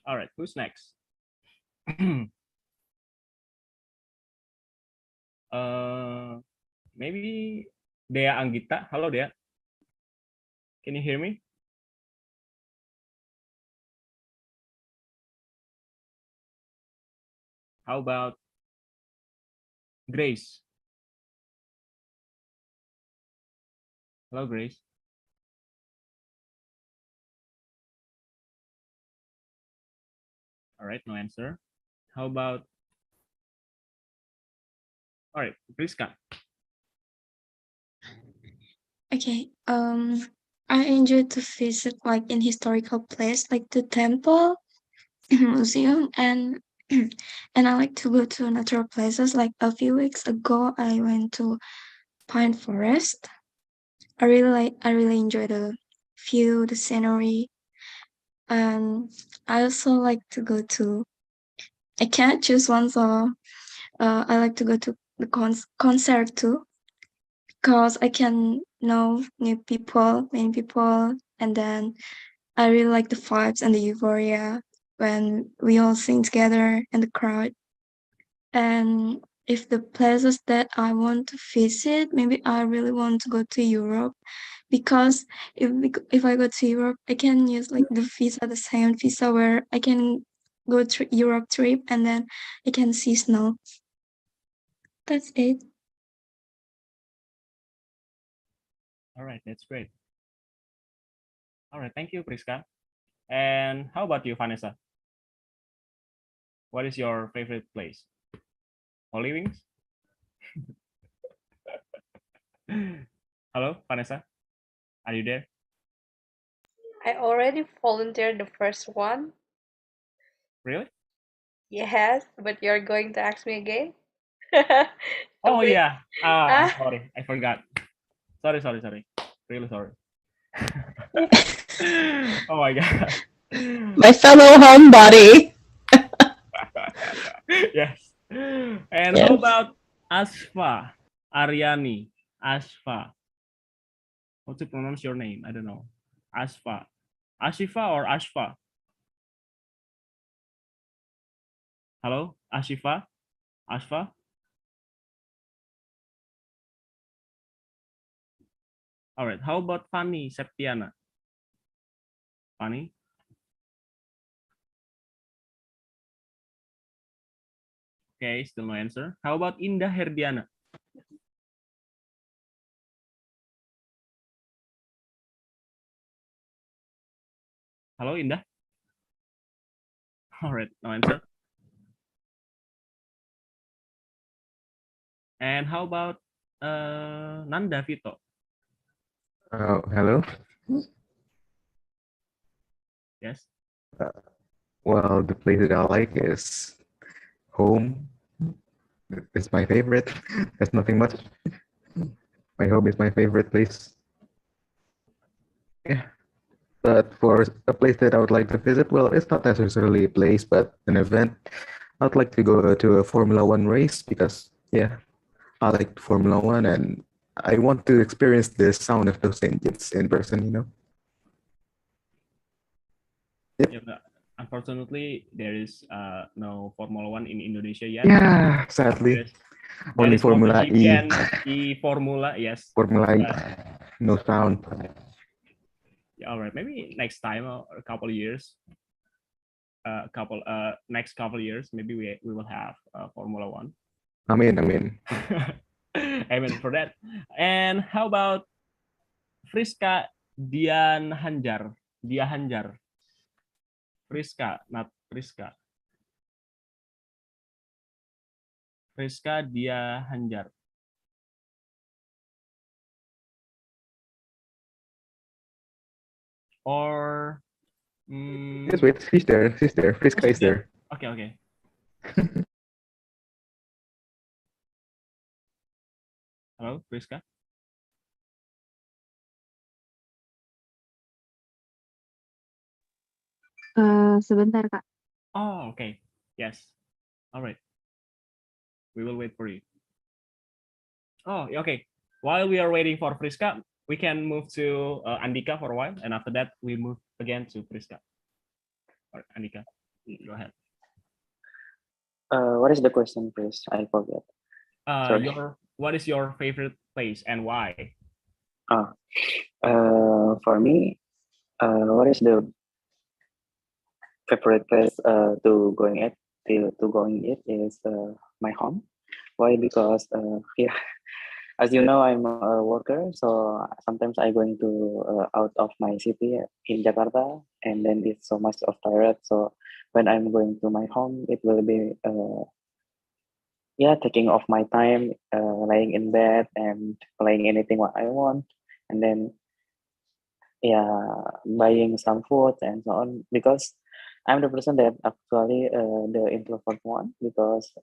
Speaker 1: All right, who's next? Maybe Dea Anggita. Hello, Dea. Can you hear me? How about Grace? Hello, Grace. All right, no answer. How about? All right, Priska.
Speaker 6: Okay. I enjoy to visit like in historical place like the temple, museum, and and I like to go to natural places. Like a few weeks ago, I went to pine forest. I really enjoy the view, the scenery, and I also like to go to. I can't choose one, so I like to go to the concert too, because I can know new people, many people, and then I really like the vibes and the euphoria when we all sing together in the crowd. And if the places that I want to visit, maybe I really want to go to Europe, because if I go to Europe, I can use like the visa, the same visa where I can go to Europe trip and then I can see snow. That's it.
Speaker 1: All right, that's great. All right, thank you, Priska. And how about you, Vanessa? What is your favorite place? Holy Wings? Hello, Vanessa? Are you there?
Speaker 4: I already volunteered the first one.
Speaker 1: Really?
Speaker 4: Yes, but you're going to ask me again?
Speaker 1: Oh
Speaker 4: Wait.
Speaker 1: yeah. I'm
Speaker 4: Ah,
Speaker 1: sorry. I forgot. Sorry. Really sorry. Oh my god.
Speaker 2: My fellow homebody.
Speaker 1: Yes. And how
Speaker 2: Yes.
Speaker 1: about Asfa? Aryani. Asfa. How to pronounce your name? I don't know. Asfa. Ashifa or Ashfa? Hello? Ashifa? Ashfa? All right. How about Fanny Septiana? Fanny? Okay, still no answer. How about Indah Herdiana? Hello, Indah? All right, no answer. And how about Nanda Vito?
Speaker 7: Oh, hello.
Speaker 1: Yes.
Speaker 7: Well, the place that I like is home. It's my favorite. There's nothing much. My home is my favorite place. Yeah. But for a place that I would like to visit, well, it's not necessarily a place, but an event. I'd like to go to a Formula One race because, yeah, I like Formula One and I want to experience the sound of those engines in person, you know? Yep.
Speaker 1: Yeah, but unfortunately, there is no Formula One in Indonesia yet.
Speaker 7: Yeah, sadly.
Speaker 1: There
Speaker 7: Only
Speaker 1: is
Speaker 7: Formula E.
Speaker 1: MotoGP and Formula, yes.
Speaker 7: Formula E.
Speaker 1: But,
Speaker 7: No sound.
Speaker 1: yeah, all right, maybe next time or a couple of years. Next couple of years, maybe we will have Formula One.
Speaker 7: Amin.
Speaker 1: Amen for that. And how about Friska Dia Hanjar. Friska, not Friska. Friska Dia Hanjar. Or
Speaker 7: Just wait, she's there. Friska is there.
Speaker 1: Okay. Halo, Friska.
Speaker 13: Sebentar, Kak.
Speaker 1: Oh, okay. Yes. All right. We will wait for you. Oh, okay. While we are waiting for Friska, we can move to Andika for a while, and after that, we move again to Friska. All right, Andika, go ahead.
Speaker 10: What is the question, please? I forget. Sorry.
Speaker 1: What is your favorite place and why?
Speaker 10: For me, what is the favorite place to going it is my home. Why? Because yeah, as you know, I'm a worker, so sometimes I going to out of my city in Jakarta, and then it's so much of tired. So when I'm going to my home, it will be taking off my time, laying in bed and playing anything what I want, and then buying some food and so on, because I'm the person that actually the introvert one because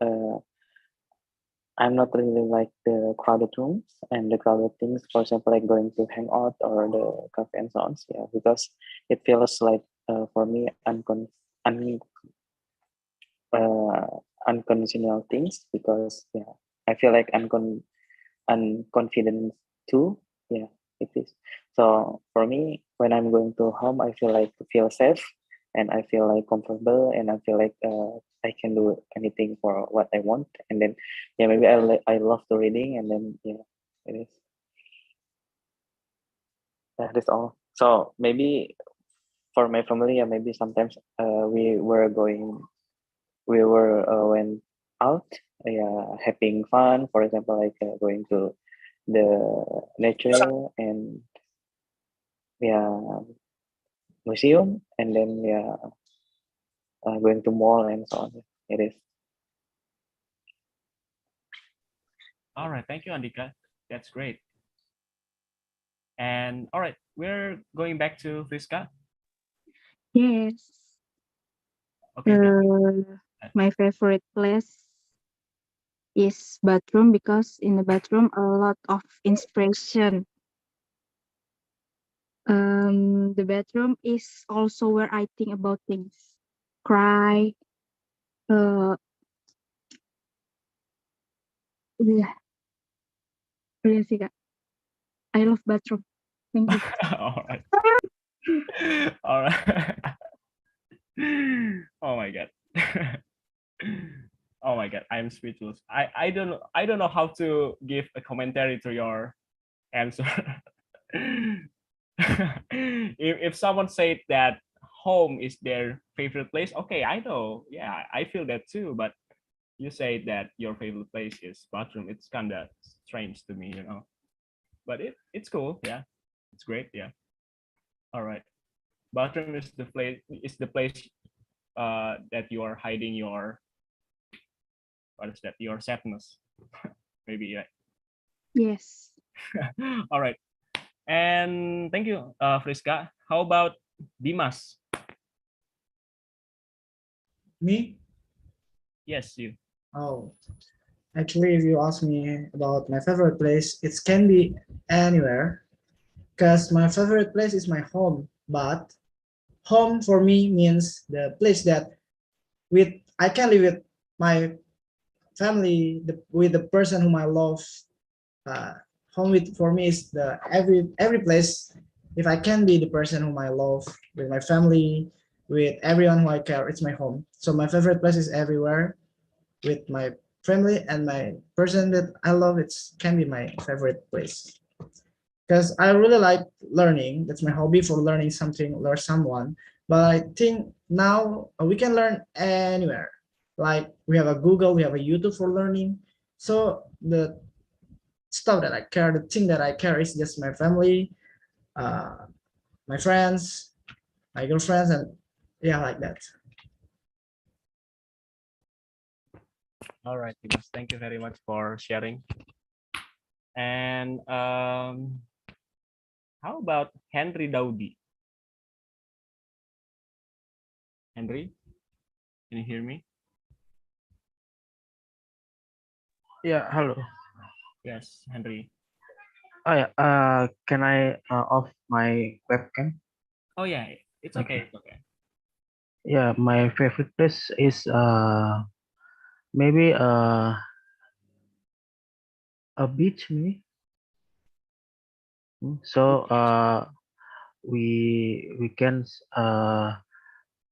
Speaker 10: I'm not really like the crowded rooms and the crowded things. For example, like going to hang out or the cafe and so on. Yeah, because it feels like for me unconventional things because yeah, I feel like unconfident too. Yeah, it is. So for me, when I'm going to home, I feel safe and I feel like comfortable and I feel like I can do anything for what I want. And then yeah, maybe I love to reading and then yeah, it is. Yeah, that's all. So maybe for my family, yeah, maybe sometimes we were went out, yeah, having fun. For example, like going to the nature and yeah, museum, and then yeah, going to mall and so on. It is.
Speaker 1: All right, thank you, Andika. That's great. And all right, we're going back to Friska.
Speaker 13: Yes.
Speaker 1: Okay,
Speaker 13: My favorite place is bathroom because in the bathroom a lot of inspiration. The bathroom is also where I think about things, cry. Yeah, iya sih Kak. I love bathroom. Thank you.
Speaker 1: all right, all right. Oh my god. Oh my god, I'm speechless. I don't know how to give a commentary to your answer. If someone said that home is their favorite place, okay, I know. Yeah, I feel that too. But you say that your favorite place is bathroom. It's kind of strange to me, you know. But it's cool. Yeah, it's great. Yeah. All right. Bathroom is the place that you are hiding your, what is that, your sadness. Maybe, yeah.
Speaker 13: Yes.
Speaker 1: All right. And thank you, Friska. How about Dimas?
Speaker 5: Me?
Speaker 1: Yes, you.
Speaker 5: Oh, actually, if you ask me about my favorite place, it can be anywhere because my favorite place is my home. But home for me means the place that with I can live with my family, with the person whom I love. Uh, Home with for me is the every place. If I can be the person whom I love with my family, with everyone who I care, it's my home. So my favorite place is everywhere with my family and my person that I love. It can be my favorite place because I really like learning. That's my hobby for learning something, learn someone. But I think now we can learn anywhere. Like we have a Google, we have a YouTube for learning. So the stuff that I care, the thing that I care is just my family, uh, my friends, my girlfriends, and yeah, like that.
Speaker 1: All right, Dimas. Thank you very much for sharing. And how about Henry Daudi? Henry, can you hear me?
Speaker 9: Yeah, hello.
Speaker 1: Yes, Henry.
Speaker 9: Oh yeah, can I off my webcam?
Speaker 1: Oh yeah, it's okay. It's okay.
Speaker 9: Yeah, my favorite place is maybe a beach maybe. So we can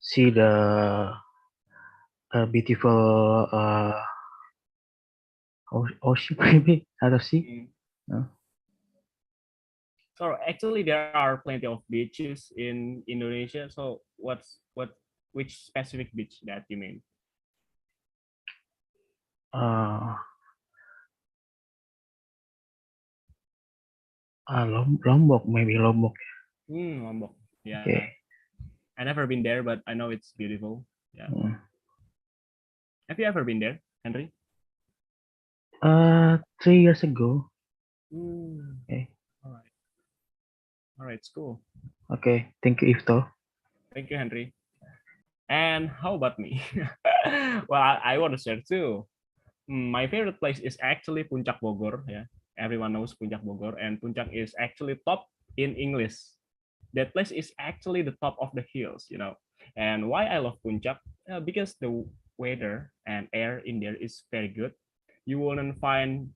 Speaker 9: see the beautiful ocean maybe out of sea.
Speaker 1: So actually, there are plenty of beaches in Indonesia. So which specific beach that you mean?
Speaker 9: Lombok, maybe Lombok.
Speaker 1: Lombok. Yeah.
Speaker 9: Okay.
Speaker 1: I never been there, but I know it's beautiful. Yeah. Have you ever been there, Henry?
Speaker 9: 3 years ago. Okay.
Speaker 1: All right. All right. It's cool.
Speaker 9: Okay. Thank you, Ifto.
Speaker 1: Thank you, Henry. And how about me? Well, I want to share too. My favorite place is actually Puncak Bogor. Yeah, everyone knows Puncak Bogor, and Puncak is actually top in English. That place is actually the top of the hills, you know. And why I love Puncak? Because the weather and air in there is very good. You wouldn't find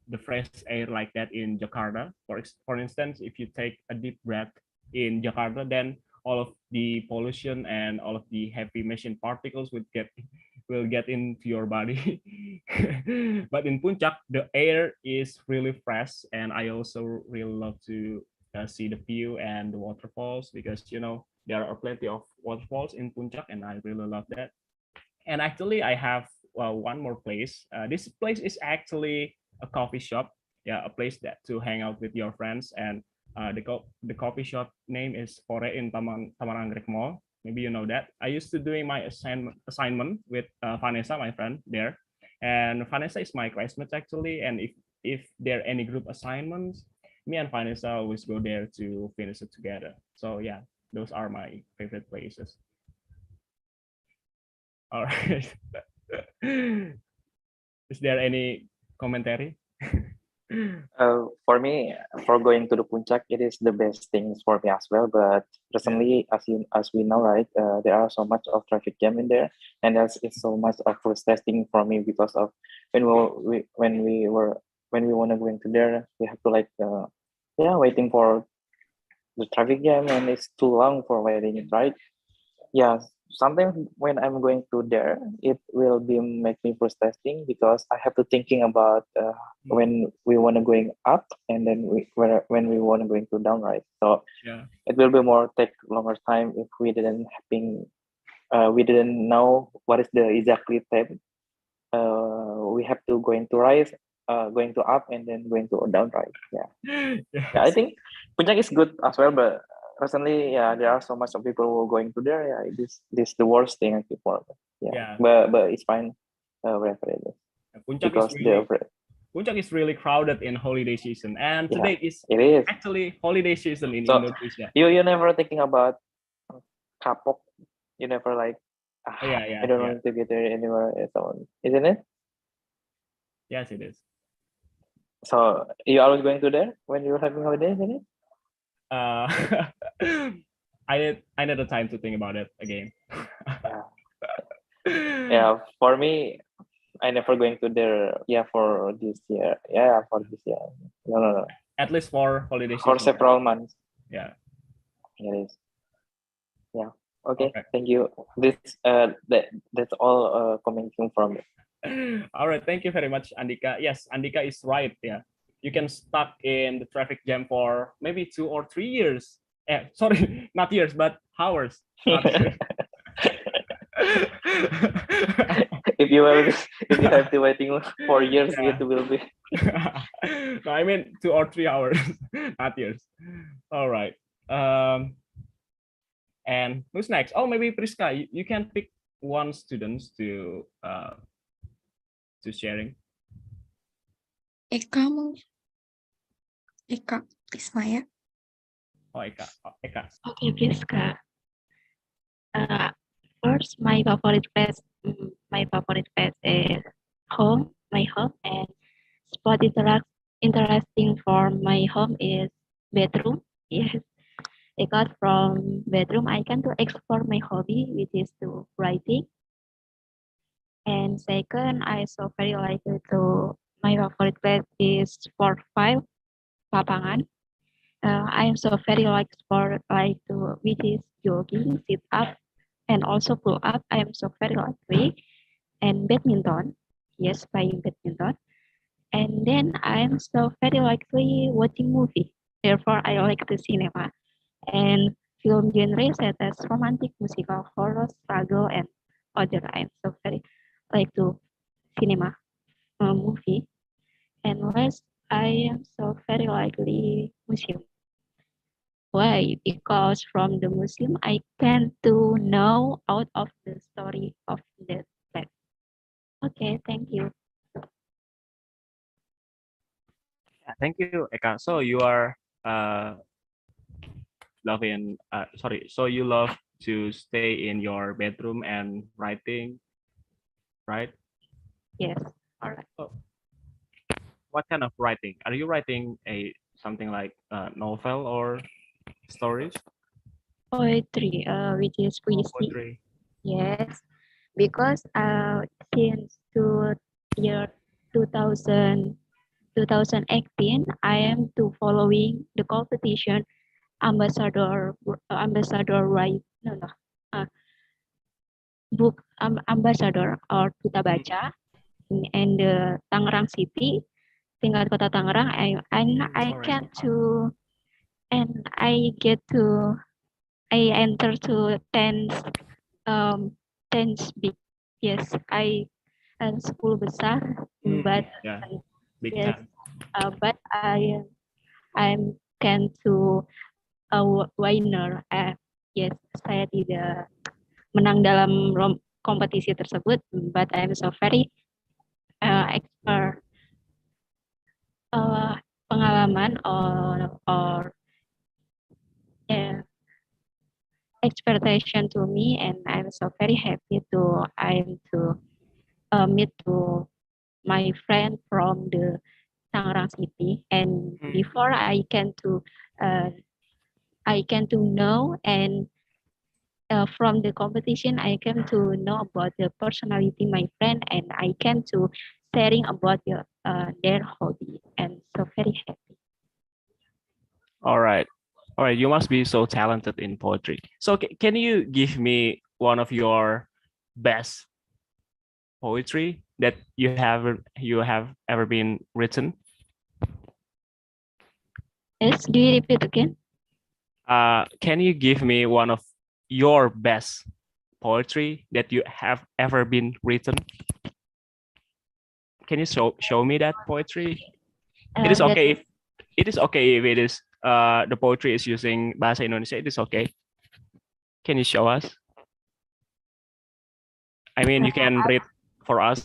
Speaker 1: the fresh air like that in Jakarta. For instance, if you take a deep breath in Jakarta, then all of the pollution and all of the heavy machine particles will get into your body. But in Puncak, the air is really fresh, and I also really love to see the view and the waterfalls, because you know there are plenty of waterfalls in Puncak, and I really love that. And actually, I have one more place. This place is actually a coffee shop. Yeah, a place that to hang out with your friends. And the coffee shop name is Fore in Taman Anggrek Mall. Maybe you know that. I used to doing my assignment with Vanessa, my friend there. And Vanessa is my classmate actually. And if there are any group assignments, me and Vanessa always go there to finish it together. So yeah, those are my favorite places. All right. Is there any commentary?
Speaker 10: For me, for going to the Puncak, it is the best things for me as well. But recently, as we know, right, there are so much of traffic jam in there, and there's it's so much of frustrating for me because of when we want to go into there, we have to like waiting for the traffic jam, and it's too long for waiting, right? Yeah, sometimes when I'm going to there, it will be make me frustrating because I have to thinking about when we want to going up, and then when we want to going to down, right? So
Speaker 1: Yeah.
Speaker 10: it will be more take longer time if we didn't know what is the exactly time we have to going to rise, going to up, and then going to down, right? Yeah. Yeah, I think Puncak is good as well, but recently, yeah, there are so much of people who are going to there. Yeah, this the worst thing I think for. Yeah,
Speaker 1: Yeah.
Speaker 10: but it's fine, wherever it is, because
Speaker 1: Puncak is really crowded in holiday season, and
Speaker 10: yeah,
Speaker 1: today is
Speaker 10: it is.
Speaker 1: actually holiday season in
Speaker 10: So
Speaker 1: Indonesia.
Speaker 10: you never thinking about kapok. You never like
Speaker 1: Yeah,
Speaker 10: I don't
Speaker 1: yeah.
Speaker 10: want to get there anywhere, and so on, isn't it?
Speaker 1: Yes, it is.
Speaker 10: So you always going to there when you're having holidays, isn't it?
Speaker 1: Uh, I need the time to think about it again.
Speaker 10: Yeah, for me, I never going to there. Yeah, for this year. Yeah, for this year. No.
Speaker 1: At least for holiday
Speaker 10: For
Speaker 1: season.
Speaker 10: several months.
Speaker 1: Yeah.
Speaker 10: It is. Yeah. Okay. Thank you. This that's all commenting from me.
Speaker 1: All right. Thank you very much, Andika. Yes, Andika is right. Yeah. You can stuck in the traffic jam for maybe 2 or 3 years. Sorry, not years, but hours. Not years.
Speaker 10: If you have to waiting for years, it will be.
Speaker 1: No, I mean 2 or 3 hours, not years. All right. And who's next? Oh, maybe Priska. You can pick one student to sharing.
Speaker 6: Eka, please, Maya.
Speaker 1: Oh, Eka.
Speaker 11: Okay, Priska. First, my favorite place is home, my home, and spot interesting for my home is bedroom. Yes, because from bedroom I can to explore my hobby, which is to writing. And second, I so very like to my favorite place is sport 5 lapangan. I am so very like sport like to which is jogging, sit up, and also pull up. I am so very like and badminton. Yes, playing badminton. And then I'm so very likely watching movie. Therefore, I like the cinema. And film genre such as romantic, musical, horror, struggle, and other. I'm so very like to cinema movie. And last, I am so very likely museum. Why? Because from the museum, I tend to know out of the story of the place. Okay, thank you.
Speaker 1: Thank you, Eka. So you are loving. So you love to stay in your bedroom and writing, right?
Speaker 11: Yes. All right.
Speaker 1: So, what kind of writing? Are you writing something like a novel or stories?
Speaker 11: Poetry, which is
Speaker 1: Oh,
Speaker 11: puisi.
Speaker 1: poetry.
Speaker 11: Yes, because since year 2000, 2018, I am to following the competition ambassador right no no book ambassador or Duta Baca in the Tangerang City, tingkat kota Tangerang. I
Speaker 1: Alright.
Speaker 11: can to and I get to I enter to 10 big. Yes, I 10 besar, but
Speaker 1: Yeah, big
Speaker 11: yes,
Speaker 1: time.
Speaker 11: but I'm can to a winner. Yes, saya tidak menang dalam kompetisi tersebut, but I'm so very expert pengalaman or yeah, expectation to me, and I'm so very happy to meet to my friend from the Tangerang City, and before I can to know, and from the competition I came to know about the personality my friend, and I came to sharing about their hobby, and so very happy.
Speaker 1: All right. All right. You must be so talented in poetry. So can you give me one of your best poetry that you have ever been written?
Speaker 11: Yes, do you repeat again?
Speaker 1: Can you give me one of your best poetry that you have ever been written? Can you show me that poetry? It is okay if it is the poetry is using bahasa Indonesia. It is okay. Can you show us? I mean, you can read for us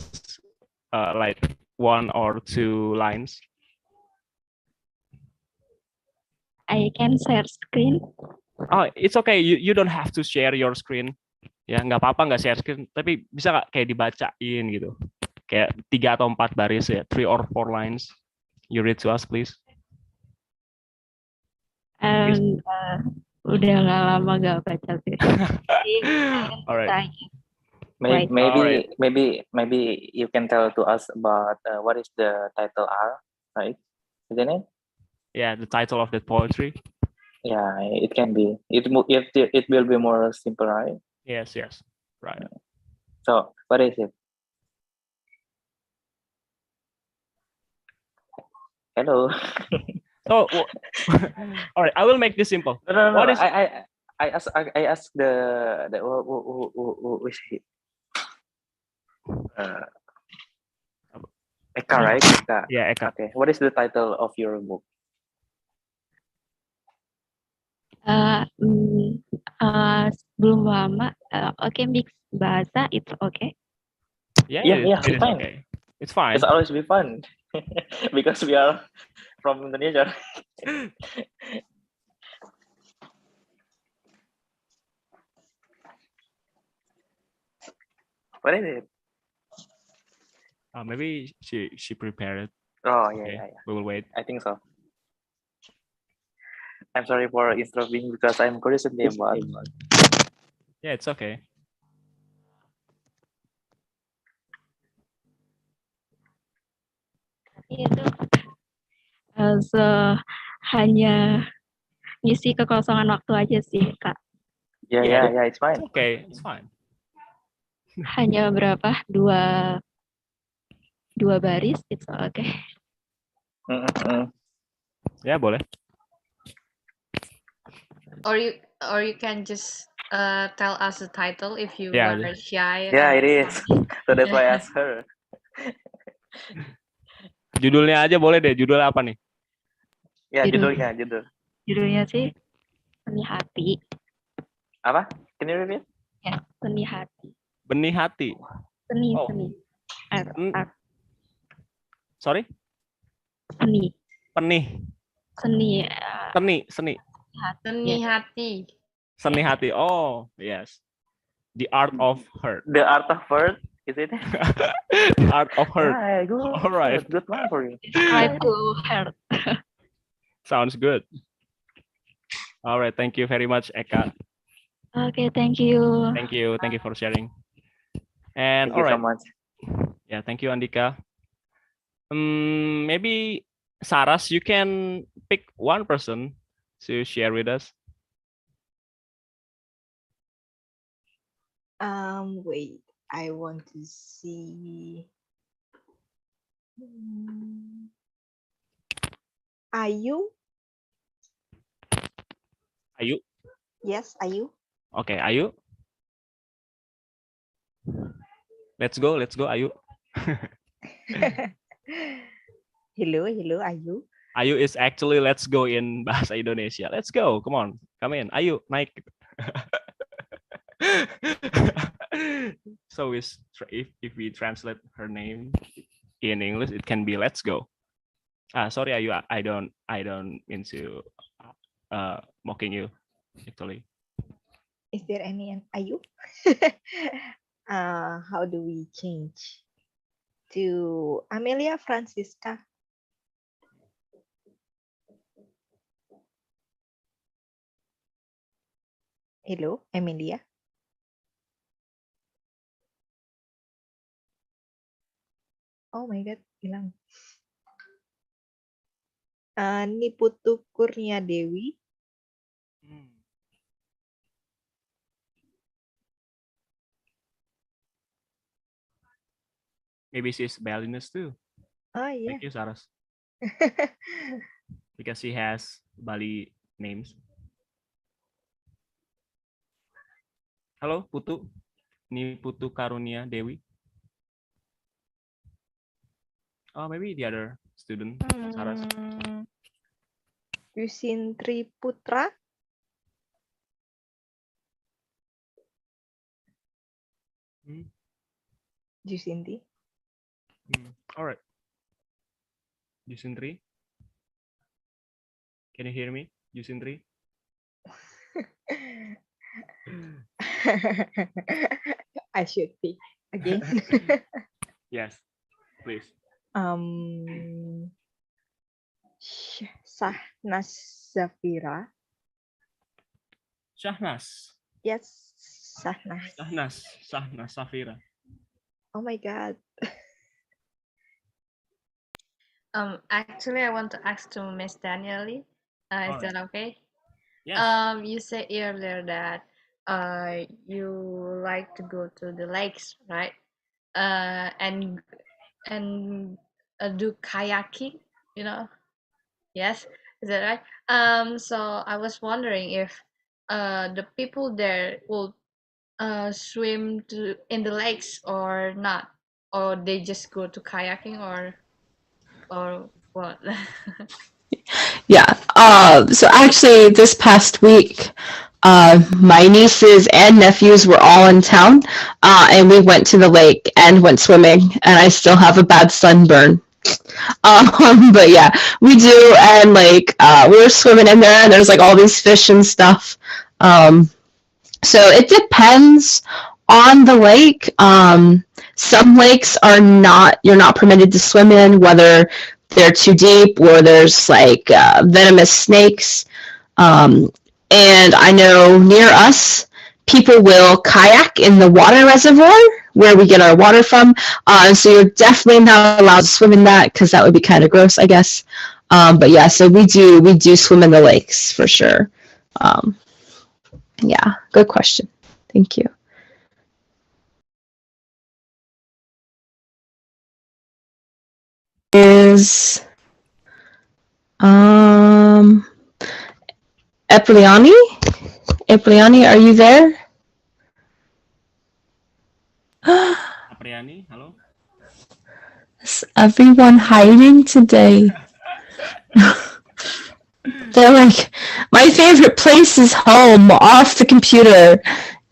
Speaker 1: like 1 or 2 lines.
Speaker 11: I can share screen.
Speaker 1: Oh, it's okay. You don't have to share your screen. Ya, nggak apa-apa nggak share screen. Tapi bisa nggak kayak dibacain gitu? Kayak 3 atau 4 baris ya, 3 or 4 lines. You read to us, please.
Speaker 11: Udah nggak lama nggak baca sih.
Speaker 1: Alright.
Speaker 10: Maybe you can tell to us about what is the title are, right? Isn't it?
Speaker 1: Yeah, the title of the poetry.
Speaker 10: Yeah, it can be. It will be more simple, right?
Speaker 1: Yes, right.
Speaker 10: So what is it? Hello.
Speaker 1: So, all right, I will make this simple.
Speaker 10: No.
Speaker 1: What is
Speaker 10: I ask the who is he? Eka, right? Eka.
Speaker 1: Yeah, Eka.
Speaker 10: Okay. What is the title of your book?
Speaker 11: Belum lama. Okay, mix bahasa, it's okay.
Speaker 1: Yeah,
Speaker 10: It's
Speaker 1: it is
Speaker 10: fine.
Speaker 1: okay. It's fine.
Speaker 10: It's always be fun because we are from Indonesia. What is it?
Speaker 1: Maybe she prepared it.
Speaker 10: Oh
Speaker 1: Okay,
Speaker 10: yeah.
Speaker 1: we will wait.
Speaker 10: I think so. I'm sorry for interrupting because I'm curious about.
Speaker 1: Yeah, it's okay.
Speaker 11: Itu hanya ngisi kekosongan waktu aja sih, Kak.
Speaker 10: Yeah, it's fine.
Speaker 1: It's okay, it's fine.
Speaker 11: Hanya berapa? Dua baris, it's okay.
Speaker 1: Ya, boleh.
Speaker 14: Or you can just tell us the title if you
Speaker 1: Yeah,
Speaker 14: are shy.
Speaker 10: Yeah, it is. So that's why I asked her.
Speaker 1: Judulnya aja boleh deh. Judul apa nih?
Speaker 10: Ya,
Speaker 11: Judul.
Speaker 10: Judulnya
Speaker 11: sih Benih Hati.
Speaker 10: apa? Can you repeat?
Speaker 11: Ya, Benih Hati.
Speaker 1: Benih Hati.
Speaker 11: Seni.
Speaker 1: Sorry?
Speaker 11: Seni.
Speaker 1: Penih.
Speaker 11: Seni.
Speaker 1: Seni.
Speaker 14: Seni hati.
Speaker 1: Seni hati. Oh, yes. The art of hurt.
Speaker 10: The art of hurt, is it?
Speaker 1: The art of hurt.
Speaker 10: Yeah, good.
Speaker 1: All right.
Speaker 10: Good one for you.
Speaker 11: Try to help.
Speaker 1: Sounds good. All right. Thank you very much, Eka.
Speaker 11: Okay, thank you.
Speaker 1: Thank you. Thank you for sharing. And
Speaker 10: Thank
Speaker 1: all
Speaker 10: you so
Speaker 1: right.
Speaker 10: much.
Speaker 1: Yeah. Thank you, Andika. Maybe Saras, you can pick one person to share with us.
Speaker 8: Wait, I want to see. Ayu?
Speaker 1: Ayu.
Speaker 8: Yes, Ayu.
Speaker 1: Okay, Ayu. Let's go, Ayu.
Speaker 8: Hello, Ayu.
Speaker 1: Ayu is actually let's go in bahasa Indonesia. Let's go, come on, come in. Ayu, naik. So if we translate her name in English, it can be let's go. Sorry, Ayu, I don't mean to mocking you, actually.
Speaker 8: Is there any Ayu? How do we change to Amelia Francisca? Hello, Amelia. Oh my God, hilang. Niputu Kurnia Dewi.
Speaker 1: Maybe she's Balinese too.
Speaker 8: Oh yeah.
Speaker 1: Thank you, Saras. Because she has Bali names. Halo, Putu. Ni Putu Karunia Dewi. Oh, maybe the other student, Saras.
Speaker 8: Yusin Triputra. Jusinti.
Speaker 1: All right. Jusintri. Can you hear me, Jusintri?
Speaker 8: I should pick again.
Speaker 1: Yes, please.
Speaker 8: Sahnas Zafira.
Speaker 1: Shahnas.
Speaker 8: Yes, Sahnas.
Speaker 1: Sahnas Safira.
Speaker 8: Oh my God.
Speaker 14: Actually, I want to ask to Miss Danielle. Is that okay?
Speaker 1: Yes.
Speaker 14: You said earlier that you like to go to the lakes, right? And do kayaking, you know? Yes, is that right? So I was wondering if the people there will swim in the lakes or not, or they just go to kayaking or what?
Speaker 2: Yeah. So actually, this past week, my nieces and nephews were all in town, and we went to the lake and went swimming. And I still have a bad sunburn. But yeah, we do, and like we were swimming in there, and there's like all these fish and stuff. So it depends on the lake. Some lakes are not, you're not permitted to swim in, whether they're too deep or there's like venomous snakes. And I know near us, people will kayak in the water reservoir where we get our water from. So you're definitely not allowed to swim in that because that would be kind of gross, I guess. But yeah, so we do swim in the lakes for sure. Yeah, good question. Thank you. Is Epliani? Epliani, are you there?
Speaker 1: Apriani, hello.
Speaker 2: Is everyone hiding today? They're like, my favorite place is home, off the computer.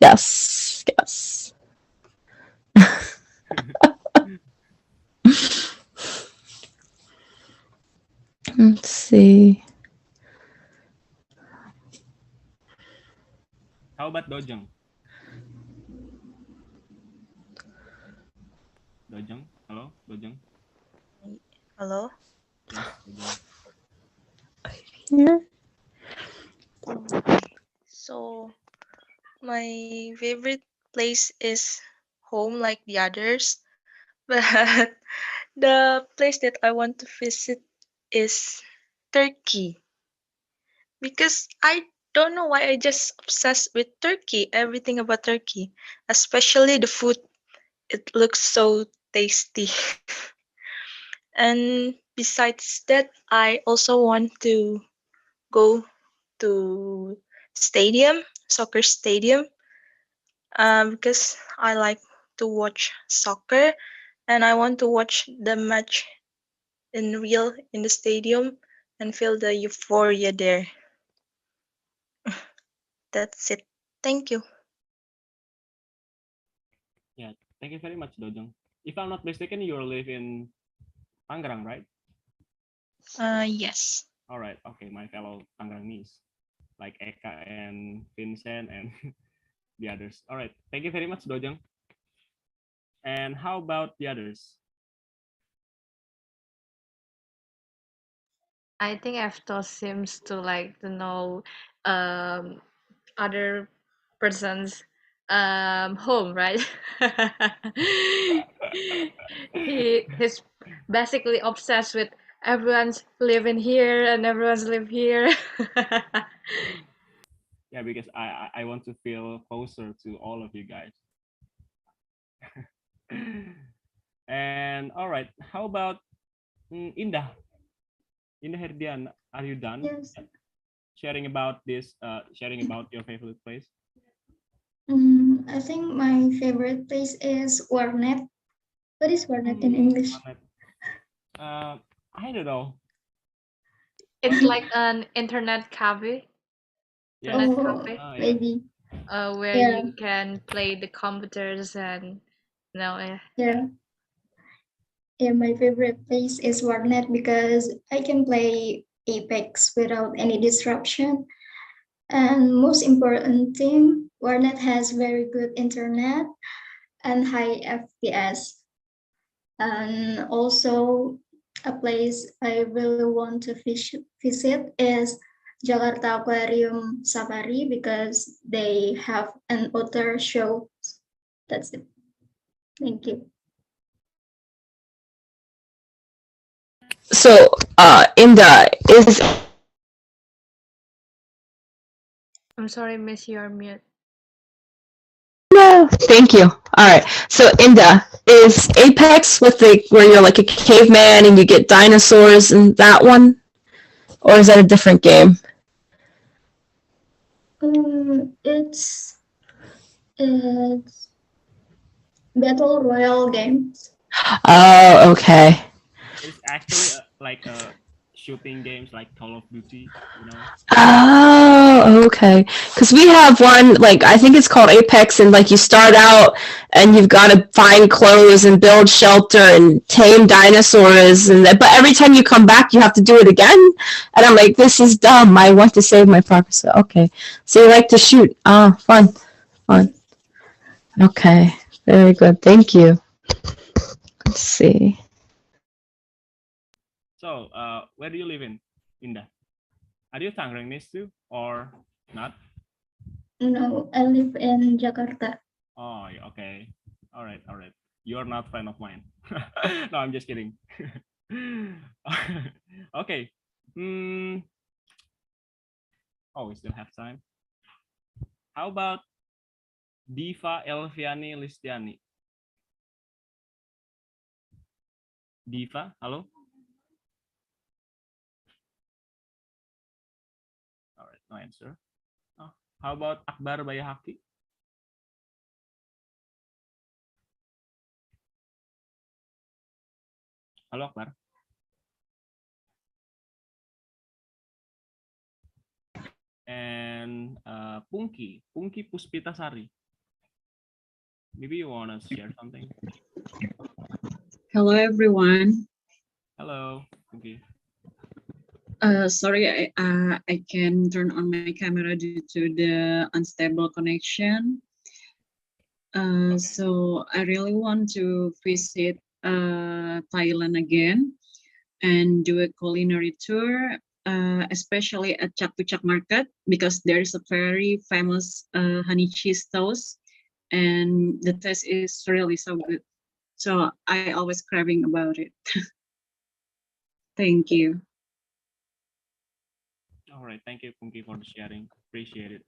Speaker 2: Yes, yes. Let's see.
Speaker 1: How about Dojeng? Dojeng, hello, Dojeng.
Speaker 15: Hello.
Speaker 1: Yes, Dojeng.
Speaker 2: Yeah.
Speaker 15: So my favorite place is home like the others, but the place that I want to visit is Turkey because I don't know why I just obsessed with Turkey, everything about Turkey, especially the food. It looks so tasty. And besides that, I also want to go to stadium, soccer stadium, because I like to watch soccer and I want to watch the match in real in the stadium and feel the euphoria there. That's it. Thank you.
Speaker 1: Yeah, thank you very much, Dojeng. If I'm not mistaken, you live in Tangerang, right?
Speaker 15: Yes.
Speaker 1: All right. Okay, my fellow Tanggerangese, like Eka and Vincent and the others. All right. Thank you very much, Dojeng. And how about the others?
Speaker 14: I think Efto seems to like to know other person's home, right? He's basically obsessed with everyone's living here and everyone's live here.
Speaker 1: Yeah, because I want to feel closer to all of you guys. And all right, how about Indah? Indah Herdian, are you done?
Speaker 6: Yes.
Speaker 1: Sharing about this, sharing about your favorite place.
Speaker 6: I think my favorite place is Warnet. What is Warnet in English?
Speaker 1: I don't know.
Speaker 14: It's like an internet cafe.
Speaker 1: Yes.
Speaker 14: Internet
Speaker 6: Oh,
Speaker 14: cafe.
Speaker 1: Oh, yeah.
Speaker 6: maybe.
Speaker 14: Where
Speaker 6: Yeah.
Speaker 14: you can play the computers and
Speaker 6: Yeah. Yeah, my favorite place is Warnet because I can play Apex without any disruption. And most important thing, Warnet has very good internet and high FPS. And also a place I really want to visit is Jakarta Aquarium Safari because they have an otter show. That's it. Thank you.
Speaker 2: So, Inda, is
Speaker 14: I'm sorry, Miss, you're mute.
Speaker 2: no, thank you. All right. So, Inda, is Apex with the where you're like a caveman and you get dinosaurs and that one, or is that a different game?
Speaker 6: It's battle royale games.
Speaker 2: Oh, okay.
Speaker 1: It's actually like shooting games like Call of Duty, you know.
Speaker 2: Oh, okay. Because we have one, like, I think it's called Apex, and, like, you start out and you've got to find clothes and build shelter and tame dinosaurs, and but every time you come back, you have to do it again. And I'm like, this is dumb. I want to save my progress. Okay. So you like to shoot. Ah, fun. Fun. Okay. Very good. Thank you. Let's see.
Speaker 1: So, where do you live in, Indah? Are you Tanggerangese too, or not?
Speaker 6: No, I live in Jakarta.
Speaker 1: Oh, yeah, okay. All right, all right. You're not friend of mine. No, I'm just kidding. Okay. Oh, we still have time. How about Diva Elviani Listiani? Diva, halo? All right, no answer. Oh, how about Akbar Bayahaki? Halo, Akbar. And Pungki Puspitasari. Maybe you want to share something?
Speaker 16: Hello, everyone.
Speaker 1: Hello, Pungki.
Speaker 16: Sorry, I can turn on my camera due to the unstable connection. So I really want to visit Thailand again and do a culinary tour, especially at Chatuchak Market, because there is a very famous honey cheese toast, and the taste is really so good. So I always craving about it. Thank you.
Speaker 1: All right, thank you, Punky, for the sharing. Appreciate it.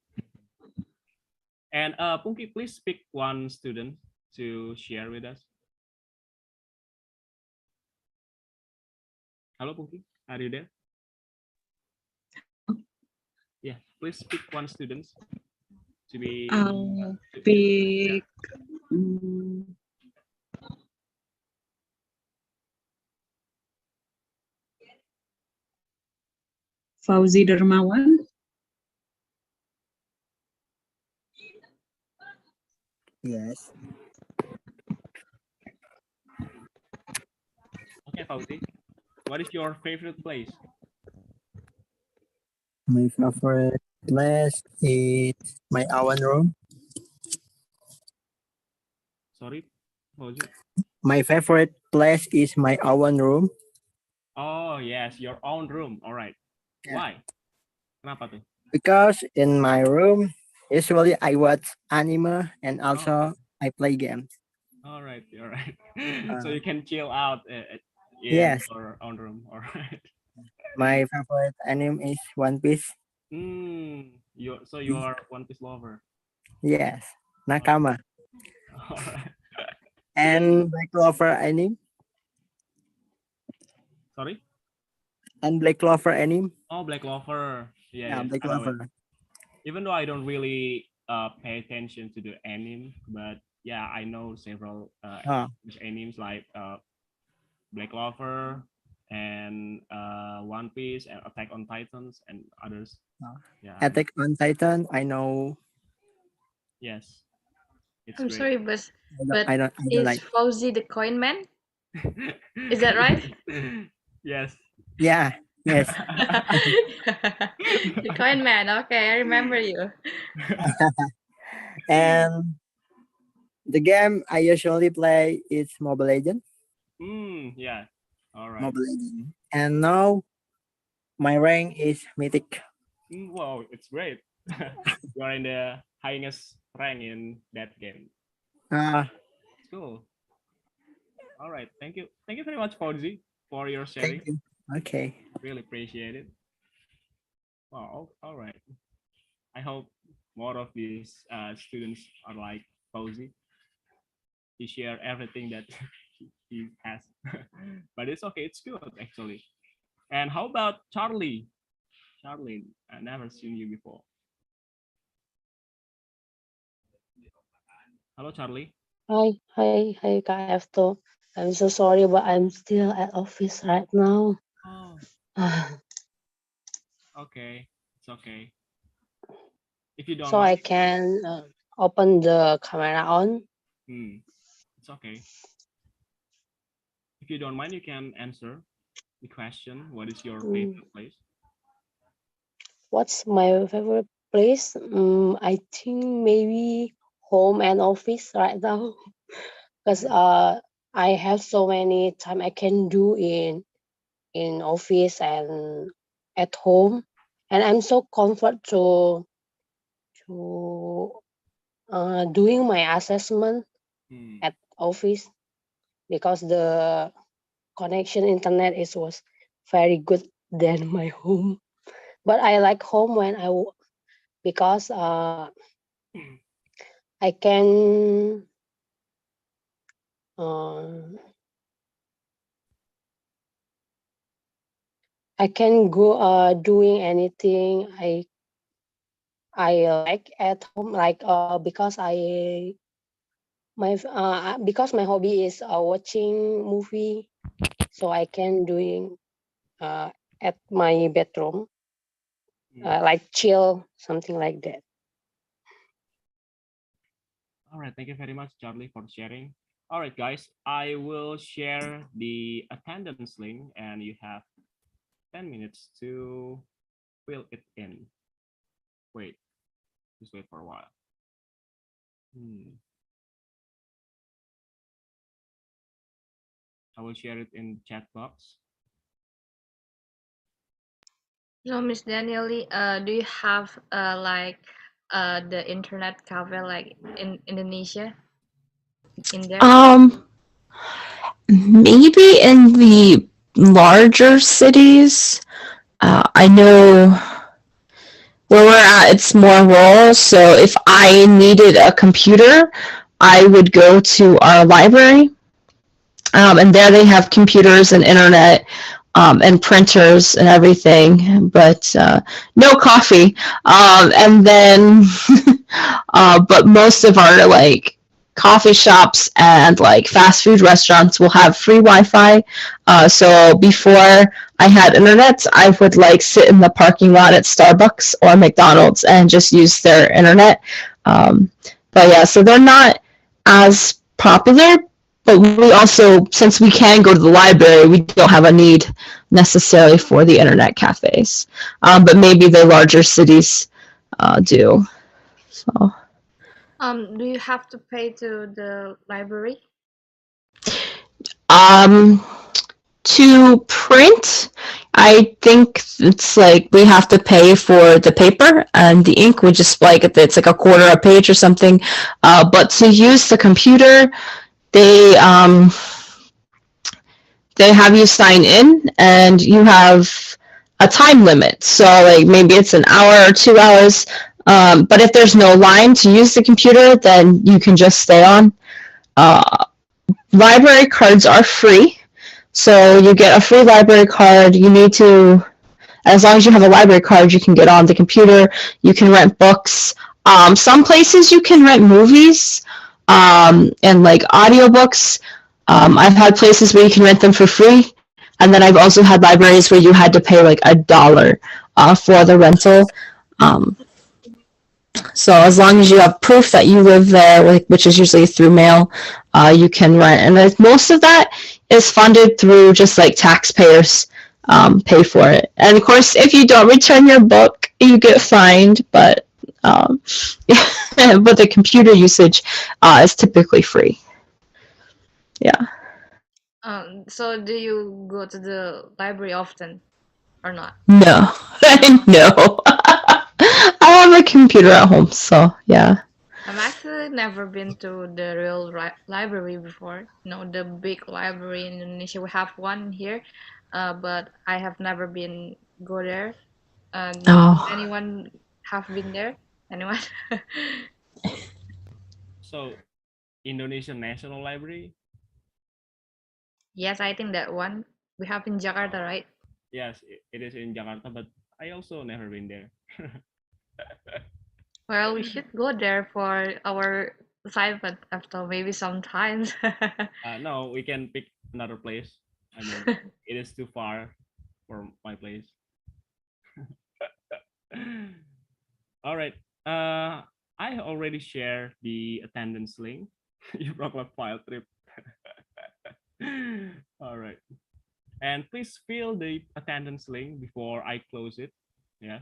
Speaker 1: And Punky, please pick one student to share with us. Hello, Punky, are you there? Yeah, please pick one student to be.
Speaker 16: I'll pick. Fauzi Dermawan.
Speaker 17: Yes.
Speaker 1: Okay, Fauzi, what is your favorite place?
Speaker 17: My favorite place is my own room.
Speaker 1: Sorry, Fauzi.
Speaker 17: My favorite place is my own room.
Speaker 1: Oh yes, your own room. All right. Why? Kenapa tuh?
Speaker 17: Because in my room, usually I watch anime and also I play games.
Speaker 1: All right, all right. So you can chill out in
Speaker 17: Yes.
Speaker 1: your own room. All right.
Speaker 17: My favorite anime is One Piece.
Speaker 1: So you are One Piece lover.
Speaker 17: Yes. Nakama.
Speaker 1: All right.
Speaker 17: And Black Clover anime.
Speaker 1: Sorry?
Speaker 17: And Black Clover anime.
Speaker 1: Oh, Black Clover.
Speaker 17: Yeah,
Speaker 1: Yeah,
Speaker 17: Black
Speaker 1: I know it.
Speaker 17: Clover.
Speaker 1: Even though I don't really pay attention to the anime, but yeah, I know several animes like Black Clover and One Piece and Attack on Titans and others. Yeah.
Speaker 17: Attack on Titan, I know.
Speaker 1: Yes. It's
Speaker 14: I'm
Speaker 1: great.
Speaker 14: sorry, but
Speaker 17: I don't
Speaker 14: is
Speaker 17: like.
Speaker 14: Fauzi the coin man? Is that right?
Speaker 1: Yes.
Speaker 17: Yeah. Yes.
Speaker 14: The coin man. Okay, I remember you.
Speaker 17: And the game I usually play is Mobile Legends.
Speaker 1: Yeah. All right.
Speaker 17: Mobile Legends. And now my rank is Mythic.
Speaker 1: Wow, it's great. You are in the highest rank in that game. It's cool. All right. Thank you. Thank you very much, Fauzi, for your sharing.
Speaker 17: Thank you. Okay.
Speaker 1: Really appreciate it. Wow. All right. I hope more of these students are like Fauzi. He share everything that he has. But it's okay. It's good actually. And how about Charlie? Charlie, I never seen you before. Hello, Charlie.
Speaker 18: Hi, Kak Efto. I'm so sorry, but I'm still at office right now.
Speaker 1: Oh, okay. It's okay. If you don't
Speaker 18: So I
Speaker 1: mind,
Speaker 18: can open the camera on.
Speaker 1: it's okay. If you don't mind, you can answer the question. What is your favorite place?
Speaker 18: What's my favorite place? I think maybe home and office right now, because I have so many time I can do in office and at home, and I'm so comfort to doing my assessment at office because the connection internet was very good than my home. But I like home when because I can go doing anything I like at home, like because my hobby is watching movie, so I can doing at my bedroom like chill, something like that.
Speaker 1: All right, thank you very much, Charlie, for sharing. All right, guys, I will share the attendance link, and you have 10 minutes to fill it in. Wait, just wait for a while. I will share it in chat box.
Speaker 14: So, Miss Danieli, do you have like the internet cafe like in Indonesia in there?
Speaker 2: Maybe in the larger cities. I know where we're at, it's more rural. So if I needed a computer, I would go to our library. And there they have computers and internet and printers and everything, but no coffee. And then, but most of our like coffee shops and like fast food restaurants will have free Wi-Fi. So before I had internet, I would like sit in the parking lot at Starbucks or McDonald's and just use their internet. But yeah, so they're not as popular, but we also, since we can go to the library, we don't have a need necessarily for the internet cafes. But maybe the larger cities do. So.
Speaker 14: Do you have to pay to the library?
Speaker 2: To print, I think it's like we have to pay for the paper and the ink, which is like it's like a quarter a page or something. But to use the computer, they have you sign in and you have a time limit. So like maybe it's an hour or 2 hours. But if there's no line to use the computer, then you can just stay on. Library cards are free. So you get a free library card. You need to, as long as you have a library card, you can get on the computer. You can rent books. Some places you can rent movies and like audiobooks. I've had places where you can rent them for free. And then I've also had libraries where you had to pay like $1 for the rental. So as long as you have proof that you live there, which is usually through mail, you can rent. And most of that is funded through just like taxpayers pay for it. And of course, if you don't return your book, you get fined. But but the computer usage is typically free. Yeah.
Speaker 14: So do you go to the library often or not?
Speaker 2: No, no. I have a computer at home, so yeah.
Speaker 14: I've actually never been to the real library before. The big library in Indonesia. We have one here, but I have never been go there.
Speaker 2: Oh.
Speaker 14: Anyone have been there? Anyone?
Speaker 1: So, Indonesian National Library?
Speaker 14: Yes, I think that one we have in Jakarta, right?
Speaker 1: Yes, it is in Jakarta, but I also never been there.
Speaker 14: Well, we should go there for our assignment after maybe sometimes.
Speaker 1: No, we can pick another place. I mean, it is too far for my place. All right. I already shared the attendance link. You broke my file trip. All right. And please fill the attendance link before I close it. Yeah.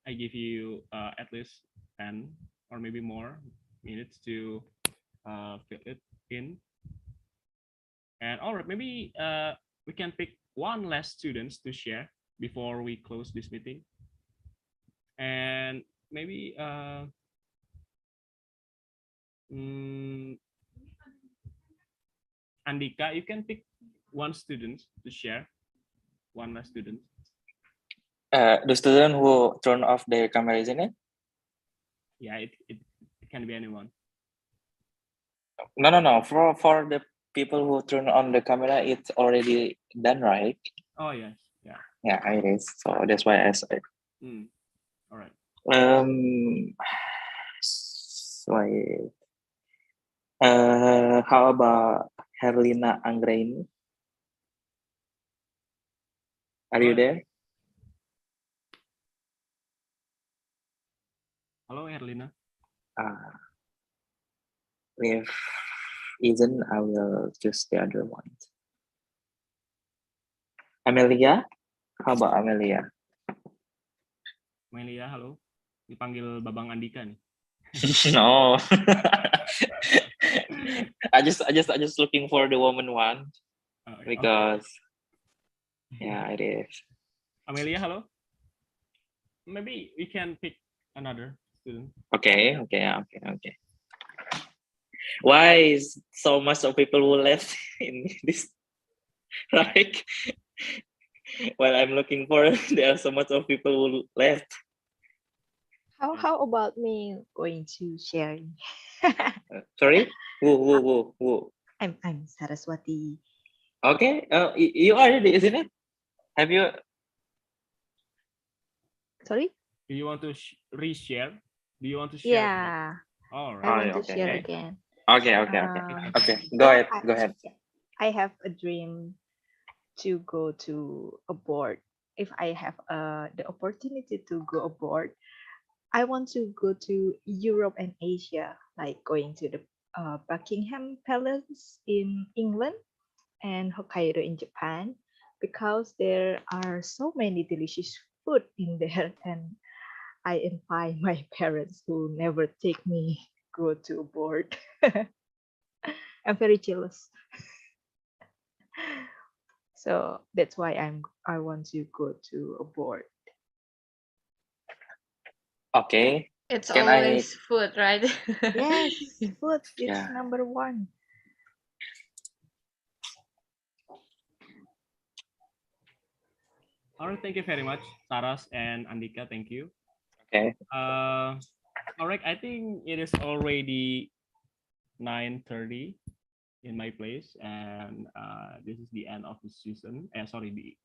Speaker 1: I give you at least 10 or maybe more minutes to fill it in. And all right, maybe we can pick one last students to share before we close this meeting. And maybe Andika, you can pick one student to share. One last student.
Speaker 10: The student who turn off their camera, isn't it?
Speaker 1: Yeah, it can be anyone.
Speaker 10: No. For the people who turn on the camera, it's already done, right?
Speaker 1: Oh yes, yeah.
Speaker 10: Yeah, it is. So that's why I said.
Speaker 1: All right.
Speaker 10: Wait. How about Herlina Anggraini? Are you there?
Speaker 1: Hello, Herlina.
Speaker 10: If isn't, I will choose the other one. Amelia? How about Amelia?
Speaker 1: Melia, halo. Dipanggil Babang Andika nih.
Speaker 10: No. I just looking for the woman one
Speaker 1: Okay.
Speaker 10: because yeah, it is.
Speaker 1: Amelia, halo. Maybe we can pick another student.
Speaker 10: Okay. Why is so much of people who left in this, right? While I'm looking for, there are so much of people who left.
Speaker 8: How about me going to sharing?
Speaker 10: Sorry? Who?
Speaker 8: I'm Saraswati.
Speaker 10: Okay. You already, isn't it? Have you?
Speaker 8: Sorry?
Speaker 1: Do you want to reshare? Do you want to share?
Speaker 8: Yeah.
Speaker 1: All
Speaker 8: I
Speaker 1: right.
Speaker 8: want to
Speaker 10: okay.
Speaker 8: share again.
Speaker 10: Okay. Go ahead.
Speaker 8: I have a dream to go to abroad. If I have the opportunity to go abroad, I want to go to Europe and Asia, like going to the Buckingham Palace in England and Hokkaido in Japan, because there are so many delicious food in there, and I invite my parents who never take me go to abroad. I'm very jealous. So that's why I want to go to abroad.
Speaker 10: Okay.
Speaker 14: It's
Speaker 10: Can
Speaker 14: always food, right?
Speaker 8: Yes, food is
Speaker 10: Yeah.
Speaker 8: number one.
Speaker 1: All right. Thank you very much, Saras and Andika. Thank you.
Speaker 10: Okay.
Speaker 1: All right. I think it is already 9:30 in my place, and this is the end of the season.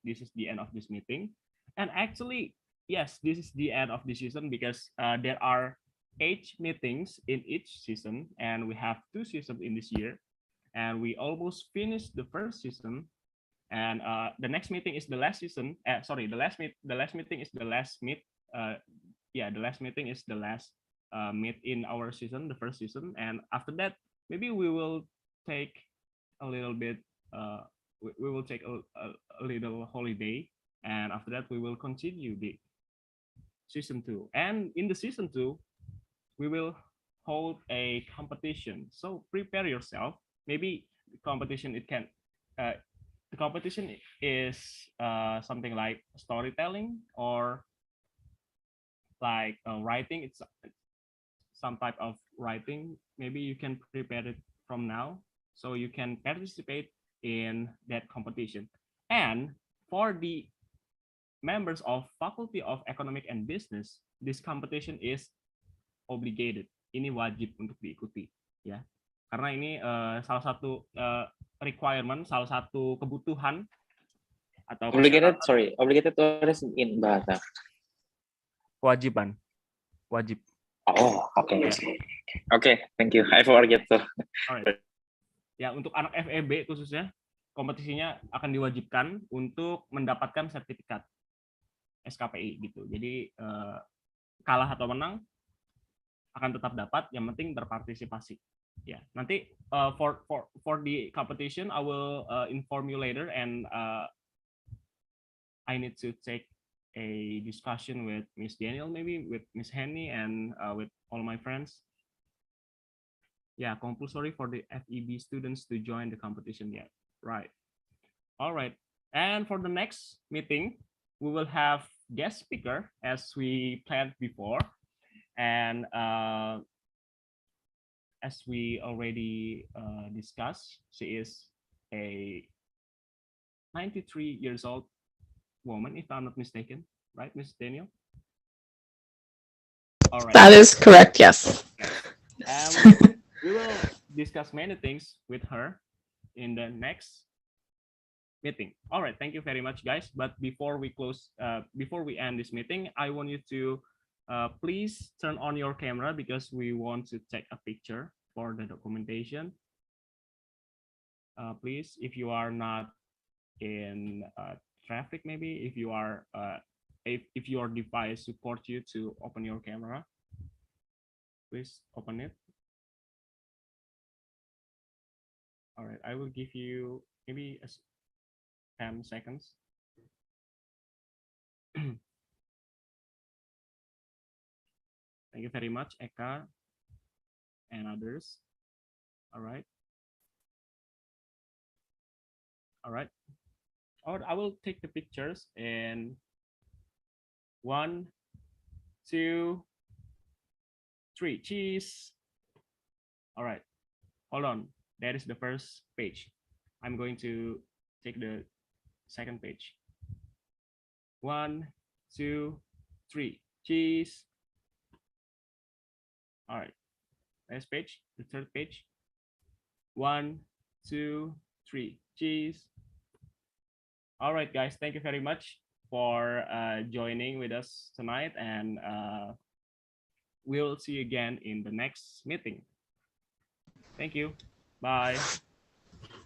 Speaker 1: This is the end of this meeting. And actually, yes, this is the end of the season because there are 8 meetings in each season, and we have 2 seasons in this year, and we almost finished the first season. And the next meeting is the last season. The last meeting is the last meet. The last meeting is the last meet in our season, the first season. And after that, maybe we will take a little bit. We will take a little holiday, and after that, we will continue the season 2. And in the season 2, we will hold a competition. So prepare yourself. Maybe the competition the competition is something like storytelling or like writing. It's some type of writing. Maybe you can prepare it from now so you can participate in that competition. And for the members of Faculty of Economic and Business, this competition is obligated. Ini wajib untuk diikuti, ya. Karena ini salah satu requirement, salah satu kebutuhan atau
Speaker 10: Obligated to is in bahasa.
Speaker 1: Kewajiban. Wajib.
Speaker 10: Oh, okay. Okay, thank you. I forget to.
Speaker 1: Alright. Ya, untuk anak FEB khususnya, kompetisinya akan diwajibkan untuk mendapatkan sertifikat SKPI gitu. Jadi kalah atau menang akan tetap dapat, yang penting berpartisipasi. Ya, nanti for the competition I will inform you later, and I need to take a discussion with Miss Daniel, maybe with Miss Henny, and with all my friends. Yeah, compulsory for the FEB students to join the competition. Yeah, right. All right. And for the next meeting, we will have guest speaker as we planned before. And as we already discussed, she is a 93 years old woman, if I'm not mistaken, right, Miss Daniel? All right.
Speaker 2: That is correct, yes.
Speaker 1: We will discuss many things with her in the next meeting. All right, thank you very much, guys. But before we end this meeting, I want you to please turn on your camera because we want to take a picture for the documentation. Please, if you are not in traffic, maybe if you are if your device support you to open your camera, please open it. All right, I will give you maybe 10 seconds. Thank you very much, Eka and others. All right. All right. Or I will take the pictures and 1, 2, 3. Cheese. All right. Hold on. That is the first page. I'm going to take the second page. 1, 2, 3. Cheese. All right. Next page. The third page. 1, 2, 3. Cheese. All right, guys. Thank you very much for joining with us tonight, and we'll see you again in the next meeting. Thank you. Bye.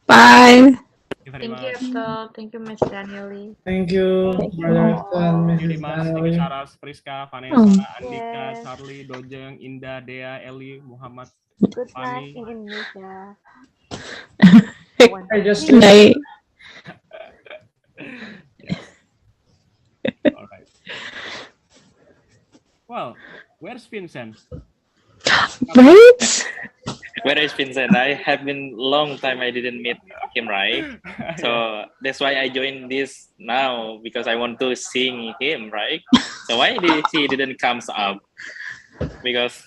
Speaker 2: Bye.
Speaker 1: Thank you very
Speaker 14: Thank you,
Speaker 1: much.
Speaker 14: Abdul. Thank you, Miss Danieli.
Speaker 5: Thank you, Brother Afton,
Speaker 1: Thank you,
Speaker 5: Mrs.
Speaker 1: Dimas. Thank you,
Speaker 5: Danieli.
Speaker 1: Saras, Priska, Vanessa, Andika,
Speaker 14: Yes.
Speaker 1: Charlie, Dojeng, Indah, Dea, Eli, Muhammad,
Speaker 8: Good night
Speaker 1: Fani.
Speaker 8: in Indonesia.
Speaker 5: I just
Speaker 2: Good night.
Speaker 1: Yes. All right. Well, where's Vincent?
Speaker 2: Right?
Speaker 10: Where is Vincent? I have been long time I didn't meet him, right? So that's why I joined this now, because I want to sing him, right? So why he didn't comes up? Because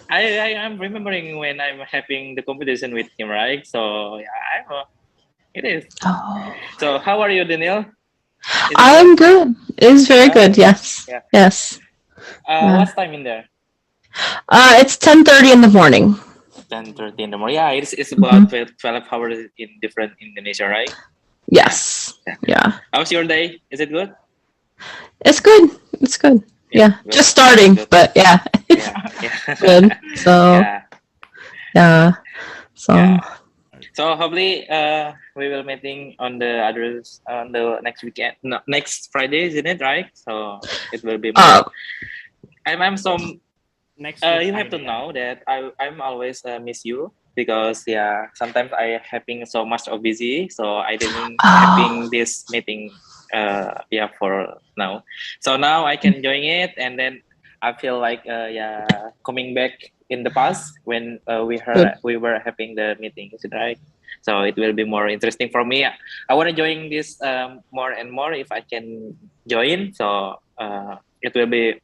Speaker 10: I am remembering when I'm having the competition with him, right? So yeah, it is. So how are you, Daniel?
Speaker 2: I'm good. It's very good. Yes.
Speaker 10: Yeah.
Speaker 2: Yes. Yeah.
Speaker 10: What's time in there?
Speaker 2: It's 10:30 in the morning.
Speaker 10: 10:30 in the morning. Yeah, it's about 12 hours in different Indonesia, right?
Speaker 2: Yes. Yeah.
Speaker 10: How's your day? Is it good?
Speaker 2: It's good. It's good. Yeah.
Speaker 10: good.
Speaker 2: Just starting, but yeah.
Speaker 10: Yeah.
Speaker 2: Good. So
Speaker 10: Yeah.
Speaker 2: yeah. So
Speaker 10: So hopefully we will meeting on the others on the next weekend, no, next Friday, isn't it, right? So it will be more. I'm so
Speaker 1: next
Speaker 10: you have to know that I'm always miss you, because yeah, sometimes I having so much of busy, so I didn't having this meeting yeah for now. So now I can join it, and then I feel like yeah, coming back in the past when we were having the meeting, is it right? So it will be more interesting for me. I want to join this more and more if I can join. So it will be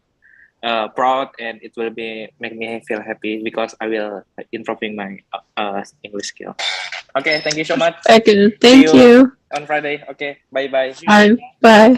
Speaker 10: proud, and it will be make me feel happy, because I will improving my English skill. Okay, thank you so much.
Speaker 2: Okay.
Speaker 10: See
Speaker 2: Thank you.
Speaker 10: on Friday. Okay, bye bye.
Speaker 2: Bye. Bye.